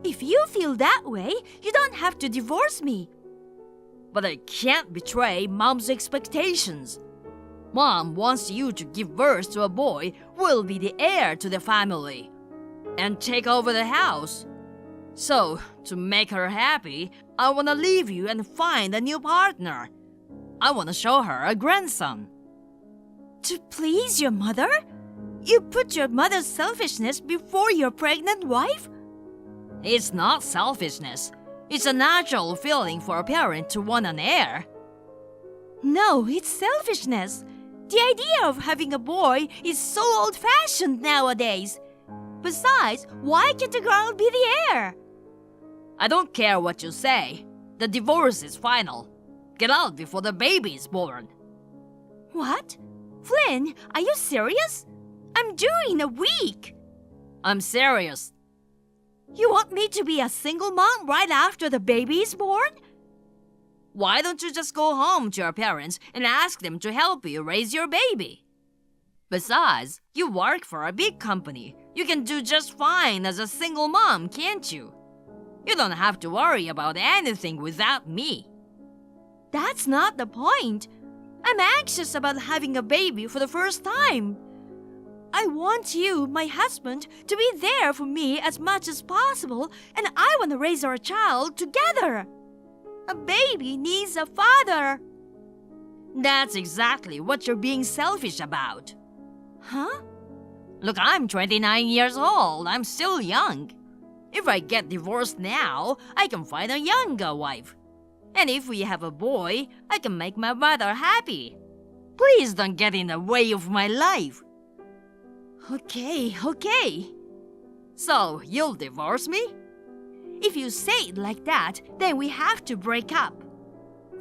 If you feel that way, you don't have to divorce me. But I can't betray Mom's expectations. Mom wants you to give birth to a boy who will be the heir to the family and take over the house. So, to make her happy, I want to leave you and find a new partner. I want to show her a grandson. To please your mother? You put your mother's selfishness before your pregnant wife? It's not selfishness. It's a natural feeling for a parent to want an heir. No, it's selfishness. The idea of having a boy is so old-fashioned nowadays. Besides, why can't a girl be the heir? I don't care what you say. The divorce is final. Get out before the baby is born. What? Flynn, are you serious? I'm due in a week. I'm serious. You want me to be a single mom right after the baby is born? Why don't you just go home to your parents and ask them to help you raise your baby? Besides, you work for a big company. You can do just fine as a single mom, can't you? You don't have to worry about anything without me. That's not the point. I'm anxious about having a baby for the first time. I want you, my husband, to be there for me as much as possible, and I want to raise our child together. A baby needs a father. That's exactly what you're being selfish about. Huh? Look, I'm 29 years old. I'm still young. If I get divorced now, I can find a younger wife. And if we have a boy, I can make my mother happy. Please don't get in the way of my life. Okay. So, you'll divorce me? If you say it like that, then we have to break up.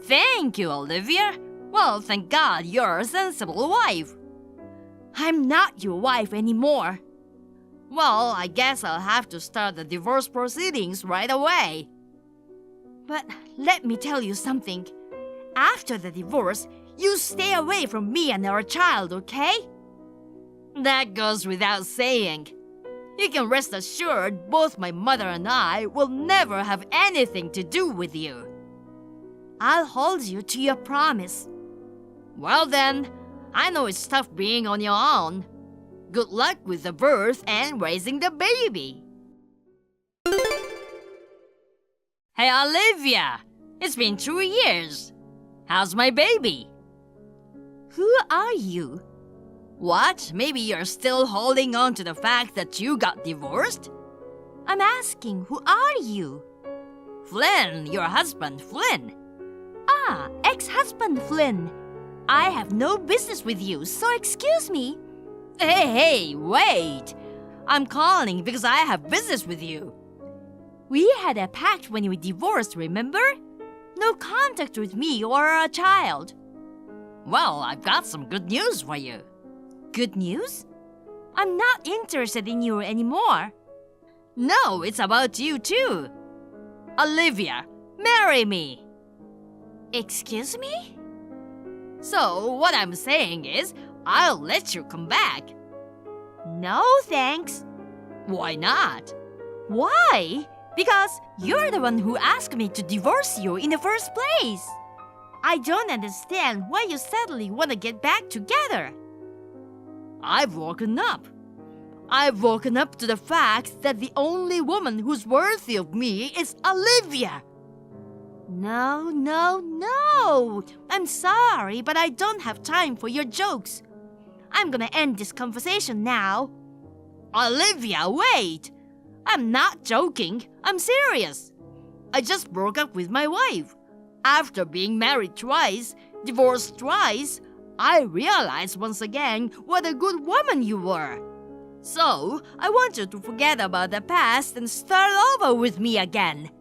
Thank you, Olivia. Well, thank God you're a sensible wife. I'm not your wife anymore. Well, I guess I'll have to start the divorce proceedings right away. But let me tell you something. After the divorce, you stay away from me and our child, okay? That goes without saying. You can rest assured both my mother and I will never have anything to do with you. I'll hold you to your promise. Well then, I know it's tough being on your own. Good luck with the birth and raising the baby. Hey Olivia, it's been 2 years. How's my baby? Who are you? What? Maybe you're still holding on to the fact that you got divorced? I'm asking, who are you? Flynn, your husband, Flynn. Ah, ex-husband Flynn. I have no business with you, so excuse me. Hey, wait. I'm calling because I have business with you. We had a pact when we divorced, remember? No contact with me or our child. Well, I've got some good news for you. Good news? I'm not interested in you anymore. No, it's about you too. Olivia, marry me. Excuse me? So, what I'm saying is, I'll let you come back. No, thanks. Why not? Why? Because you're the one who asked me to divorce you in the first place. I don't understand why you suddenly want to get back together. I've woken up. I've woken up to the fact that the only woman who's worthy of me is Olivia. No. I'm sorry, but I don't have time for your jokes. I'm gonna end this conversation now. Olivia, wait! I'm not joking. I'm serious. I just broke up with my wife. After being married twice, divorced twice, I realized once again what a good woman you were. So, I want you to forget about the past and start over with me again.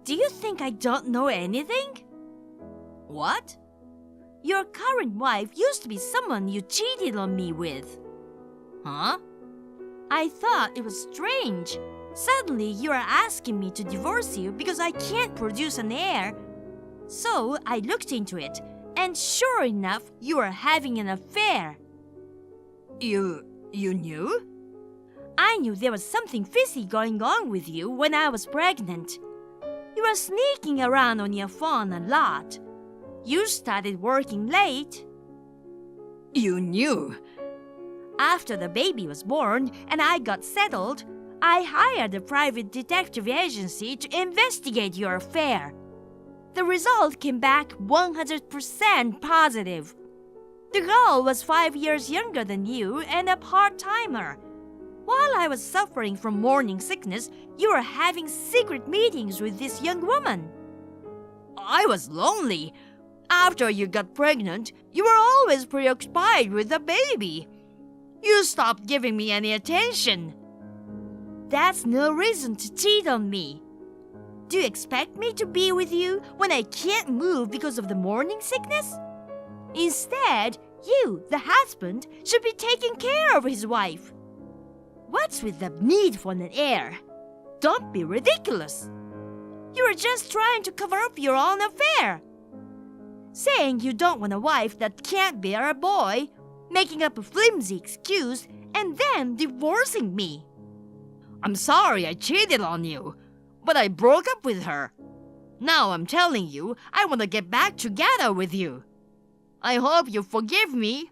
Do you think I don't know anything? What? Your current wife used to be someone you cheated on me with. Huh? I thought it was strange. Suddenly, you are asking me to divorce you because I can't produce an heir. So, I looked into it, and sure enough, you are having an affair. You knew? I knew there was something fishy going on with you when I was pregnant. You were sneaking around on your phone a lot. You started working late. You knew? After the baby was born and I got settled, I hired a private detective agency to investigate your affair. The result came back 100% positive. The girl was 5 years younger than you and a part-timer. While I was suffering from morning sickness, you were having secret meetings with this young woman. I was lonely. After you got pregnant, you were always preoccupied with the baby. You stopped giving me any attention. That's no reason to cheat on me. Do you expect me to be with you when I can't move because of the morning sickness? Instead, you, the husband, should be taking care of his wife. What's with the need for an heir? Don't be ridiculous. You are just trying to cover up your own affair. Saying you don't want a wife that can't bear a boy, making up a flimsy excuse, and then divorcing me. I'm sorry I cheated on you, but I broke up with her. Now I'm telling you, I want to get back together with you. I hope you forgive me.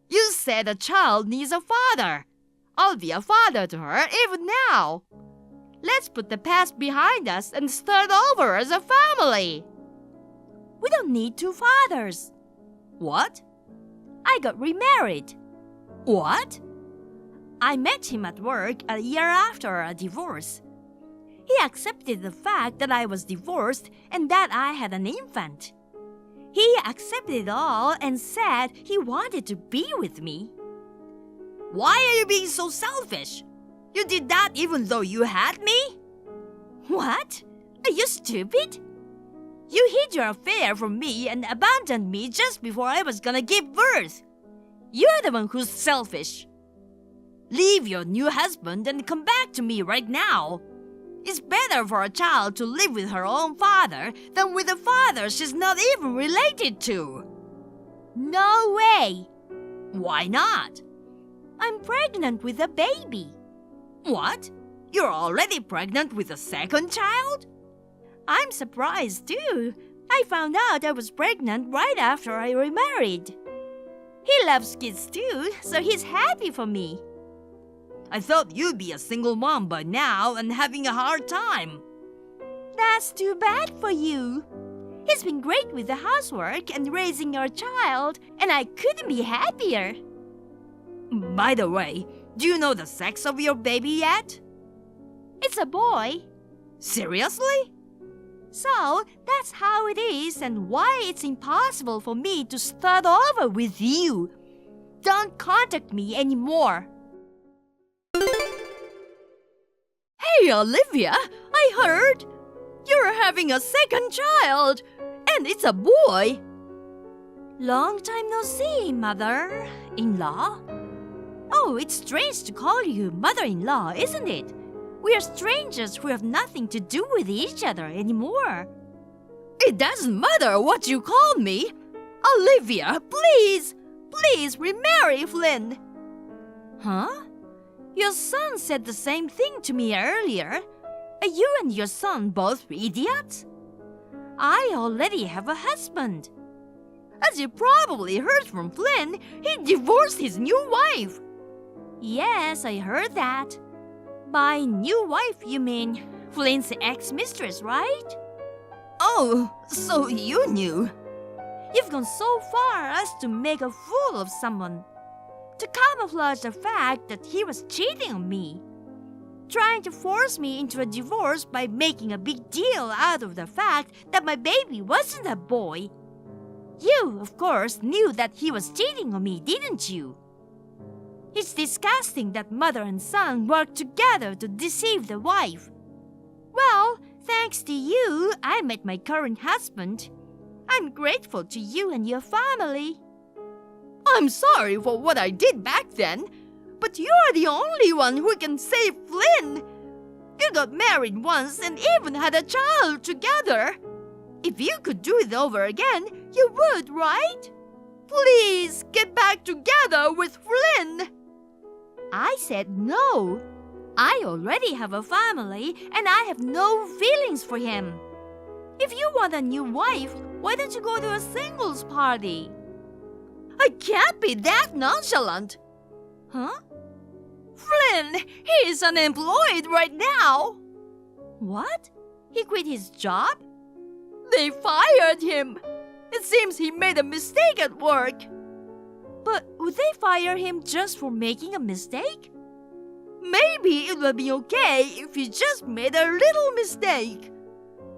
You said a child needs a father. I'll be a father to her even now. Let's put the past behind us and start over as a family. We don't need two fathers. What? I got remarried. What? I met him at work a year after our divorce. He accepted the fact that I was divorced and that I had an infant. He accepted it all and said he wanted to be with me. Why are you being so selfish? You did that even though you had me? What? Are you stupid? You hid your affair from me and abandoned me just before I was gonna give birth. You're the one who's selfish. Leave your new husband and come back to me right now. It's better for a child to live with her own father than with a father she's not even related to. No way! Why not? I'm pregnant with a baby. What? You're already pregnant with a second child? I'm surprised too. I found out I was pregnant right after I remarried. He loves kids too, so he's happy for me. I thought you'd be a single mom by now and having a hard time. That's too bad for you. He's been great with the housework and raising our child, and I couldn't be happier. By the way, do you know the sex of your baby yet? It's a boy. Seriously? So, that's how it is and why it's impossible for me to start over with you. Don't contact me anymore. Hey, Olivia, I heard you're having a second child, and it's a boy. Long time no see, mother-in-law. Oh, it's strange to call you mother-in-law, isn't it? We are strangers who have nothing to do with each other anymore. It doesn't matter what you call me. Olivia, please remarry Flynn. Huh? Your son said the same thing to me earlier. Are you and your son both idiots? I already have a husband. As you probably heard from Flynn, he divorced his new wife. Yes, I heard that. By new wife, you mean Flynn's ex-mistress, right? Oh, so you knew. You've gone so far as to make a fool of someone, to camouflage the fact that he was cheating on me, trying to force me into a divorce by making a big deal out of the fact that my baby wasn't a boy. You, of course, knew that he was cheating on me, didn't you? It's disgusting that mother and son work together to deceive the wife. Well, thanks to you, I met my current husband. I'm grateful to you and your family. I'm sorry for what I did back then, but you're the only one who can save Flynn. You got married once and even had a child together. If you could do it over again, you would, right? Please get back together with Flynn. I said no. I already have a family and I have no feelings for him. If you want a new wife, why don't you go to a singles party? I can't be that nonchalant. Huh? Flynn, he's unemployed right now. What? He quit his job? They fired him. It seems he made a mistake at work. But would they fire him just for making a mistake? Maybe it would be okay if he just made a little mistake.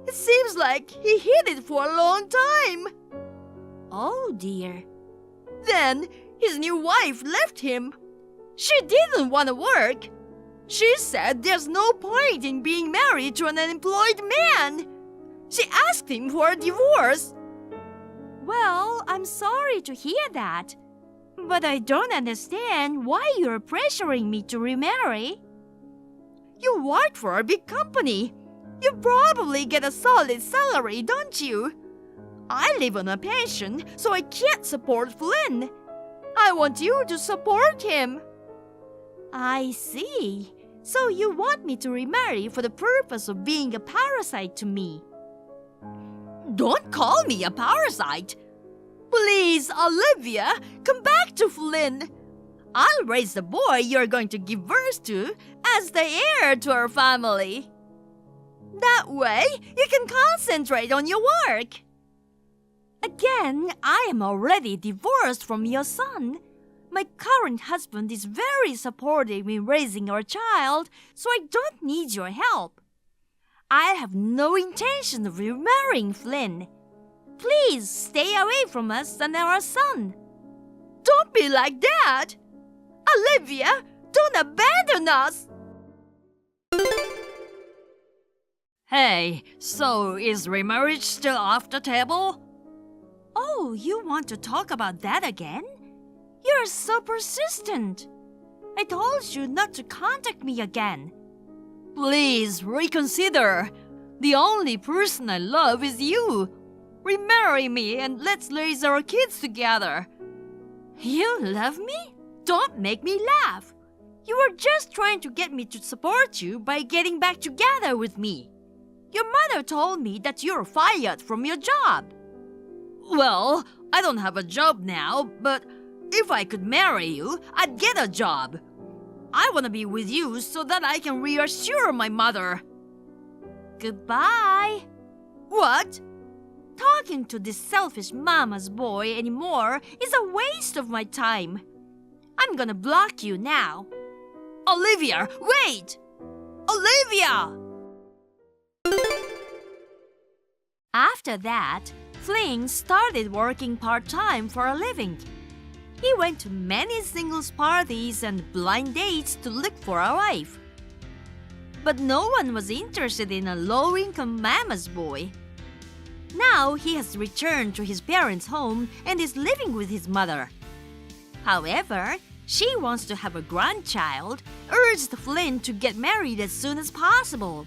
It seems like he hid it for a long time. Oh dear. Then his new wife left him. She didn't want to work. She said there's no point in being married to an unemployed man. She asked him for a divorce. Well, I'm sorry to hear that. But I don't understand why you're pressuring me to remarry. You work for a big company. You probably get a solid salary, don't you? I live on a pension, so I can't support Flynn. I want you to support him. I see. So you want me to remarry for the purpose of being a parasite to me? Don't call me a parasite. Please, Olivia, come back to Flynn. I'll raise the boy you're going to give birth to as the heir to our family. That way, you can concentrate on your work. I Again, I am already divorced from your son. My current husband is very supportive in raising our child, so I don't need your help. I have no intention of remarrying Flynn. Please stay away from us and our son. Don't be like that! Olivia, don't abandon us! Hey, so is remarriage still off the table? Oh, you want to talk about that again? You're so persistent. I told you not to contact me again. Please reconsider. The only person I love is you. Remarry me and let's raise our kids together. You love me? Don't make me laugh. You were just trying to get me to support you by getting back together with me. Your mother told me that you're fired from your job. Well, I don't have a job now, but if I could marry you, I'd get a job. I want to be with you so that I can reassure my mother. Goodbye. What? Talking to this selfish mama's boy anymore is a waste of my time. I'm gonna block you now. Olivia, wait! Olivia! After that, Flynn started working part-time for a living. He went to many singles parties and blind dates to look for a wife. But no one was interested in a low-income mama's boy. Now he has returned to his parents' home and is living with his mother. However, she wants to have a grandchild, urged Flynn to get married as soon as possible.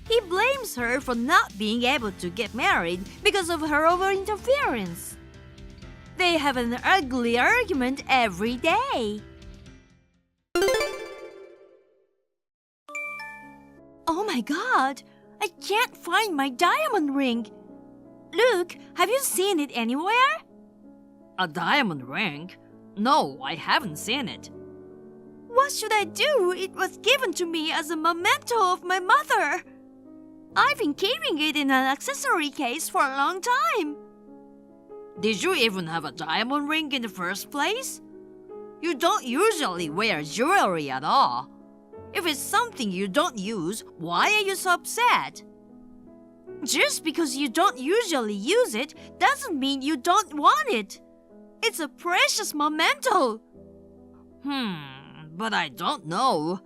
He blames her for not being able to get married because of her over-interference. They have an ugly argument every day. Oh my God! I can't find my diamond ring. Luke, have you seen it anywhere? A diamond ring? No, I haven't seen it. What should I do? It was given to me as a memento of my mother. I've been keeping it in an accessory case for a long time. Did you even have a diamond ring in the first place? You don't usually wear jewelry at all. If it's something you don't use, why are you so upset? Just because you don't usually use it doesn't mean you don't want it. It's a precious memento. But I don't know.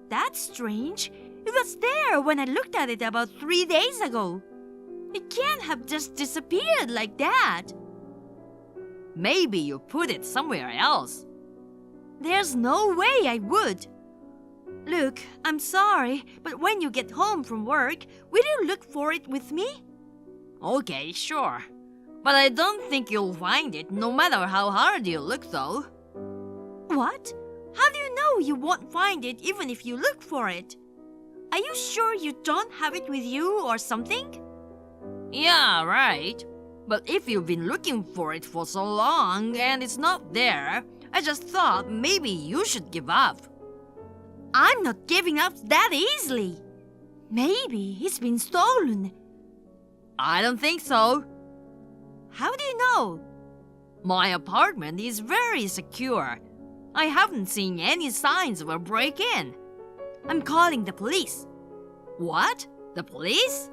That's strange. It was there when I looked at it about 3 days ago. It can't have just disappeared like that. Maybe you put it somewhere else. There's no way I would. Look, I'm sorry, but when you get home from work, will you look for it with me? Okay, sure. But I don't think you'll find it, no matter how hard you look, though. What? How do you know you won't find it even if you look for it? Are you sure you don't have it with you or something? Yeah, right. But if you've been looking for it for so long and it's not there, I just thought maybe you should give up. I'm not giving up that easily. Maybe it's been stolen. I don't think so. How do you know? My apartment is very secure. I haven't seen any signs of a break-in. I'm calling the police. What? The police?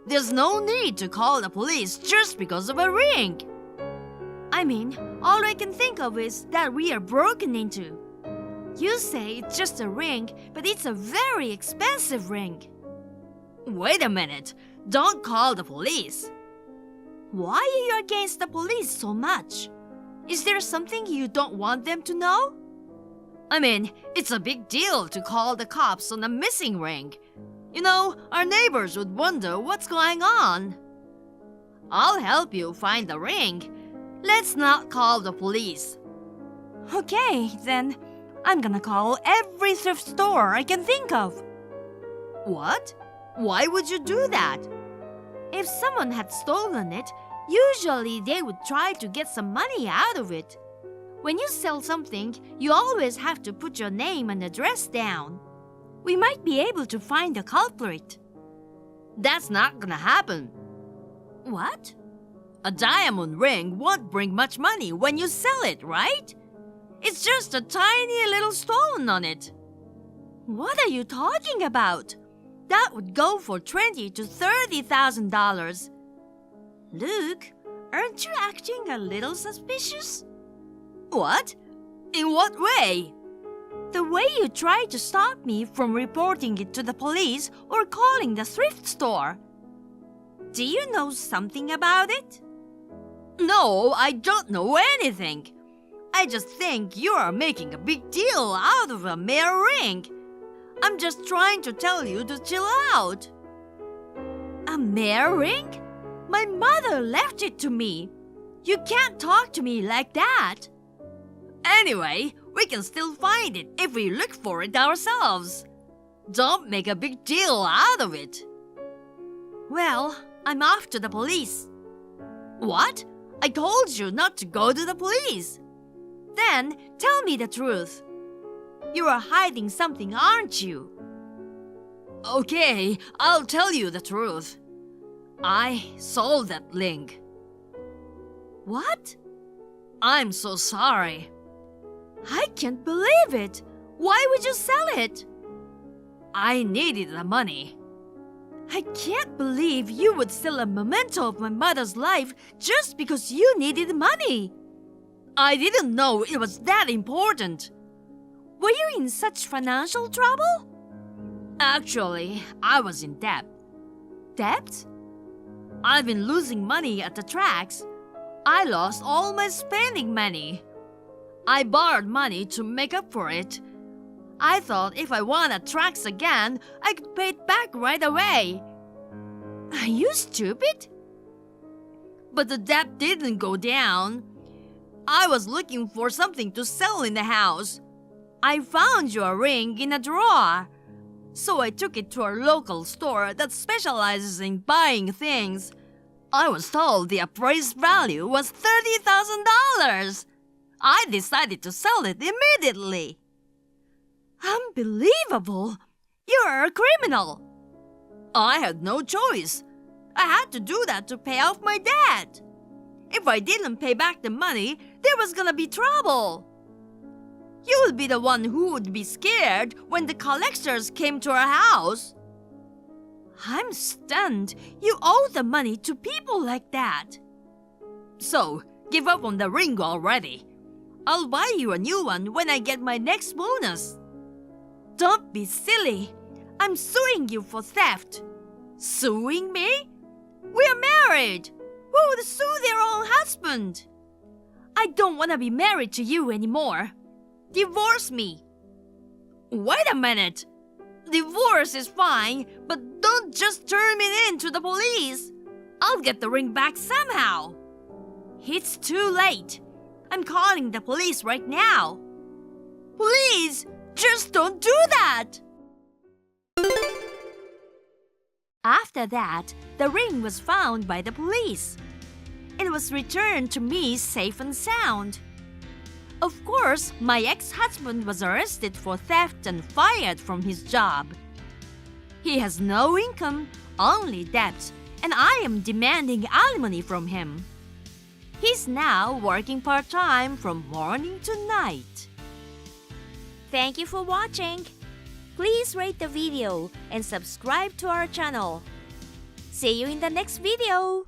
There's no need to call the police just because of a ring. I mean, all I can think of is that we are broken into. You say it's just a ring, but it's a very expensive ring. Wait a minute. Don't call the police. Why are you against the police so much? Is there something you don't want them to know? I mean, it's a big deal to call the cops on a missing ring. You know, our neighbors would wonder what's going on. I'll help you find the ring. Let's not call the police. Okay, then I'm gonna call every thrift store I can think of. What? Why would you do that? If someone had stolen it, usually they would try to get some money out of it. When you sell something, you always have to put your name and address down. We might be able to find the culprit. That's not gonna happen. What? A diamond ring won't bring much money when you sell it, right? It's just a tiny little stone on it. What are you talking about? That would go for $20,000 to $30,000. Luke, aren't you acting a little suspicious? What? In what way? The way you tried to stop me from reporting it to the police or calling the thrift store. Do you know something about it? No, I don't know anything. I just think you are making a big deal out of a mere ring. I'm just trying to tell you to chill out. A mere ring? My mother left it to me. You can't talk to me like that. Anyway, we can still find it if we look for it ourselves. Don't make a big deal out of it. Well, I'm off to the police. What? I told you not to go to the police. Then tell me the truth. You are hiding something, aren't you? Okay, I'll tell you the truth. I sold that ring. What? I'm so sorry. I can't believe it. Why would you sell it? I needed the money. I can't believe you would sell a memento of my mother's life just because you needed money. I didn't know it was that important. Were you in such financial trouble? Actually, I was in debt. Debt? I've been losing money at the tracks. I lost all my spending money. I borrowed money to make up for it. I thought if I won at tracks again, I could pay it back right away. Are you stupid? But the debt didn't go down. I was looking for something to sell in the house. I found your ring in a drawer. So I took it to our local store that specializes in buying things. I was told the appraised value was $30,000. I decided to sell it immediately. Unbelievable! You're a criminal! I had no choice. I had to do that to pay off my debt. If I didn't pay back the money, there was gonna be trouble. You would be the one who would be scared when the collectors came to our house. I'm stunned. You owe the money to people like that. So, give up on the ring already. I'll buy you a new one when I get my next bonus. Don't be silly. I'm suing you for theft. Suing me? We're married. Who would sue their own husband? I don't want to be married to you anymore. Divorce me. Wait a minute. Divorce is fine, but don't just turn me in to the police. I'll get the ring back somehow. It's too late. I'm calling the police right now. Please, just don't do that. After that, the ring was found by the police. It was returned to me safe and sound. Of course, my ex-husband was arrested for theft and fired from his job. He has no income, only debts, and I am demanding alimony from him. He's now working part-time from morning to night. Thank you for watching. Please rate the video and subscribe to our channel. See you in the next video.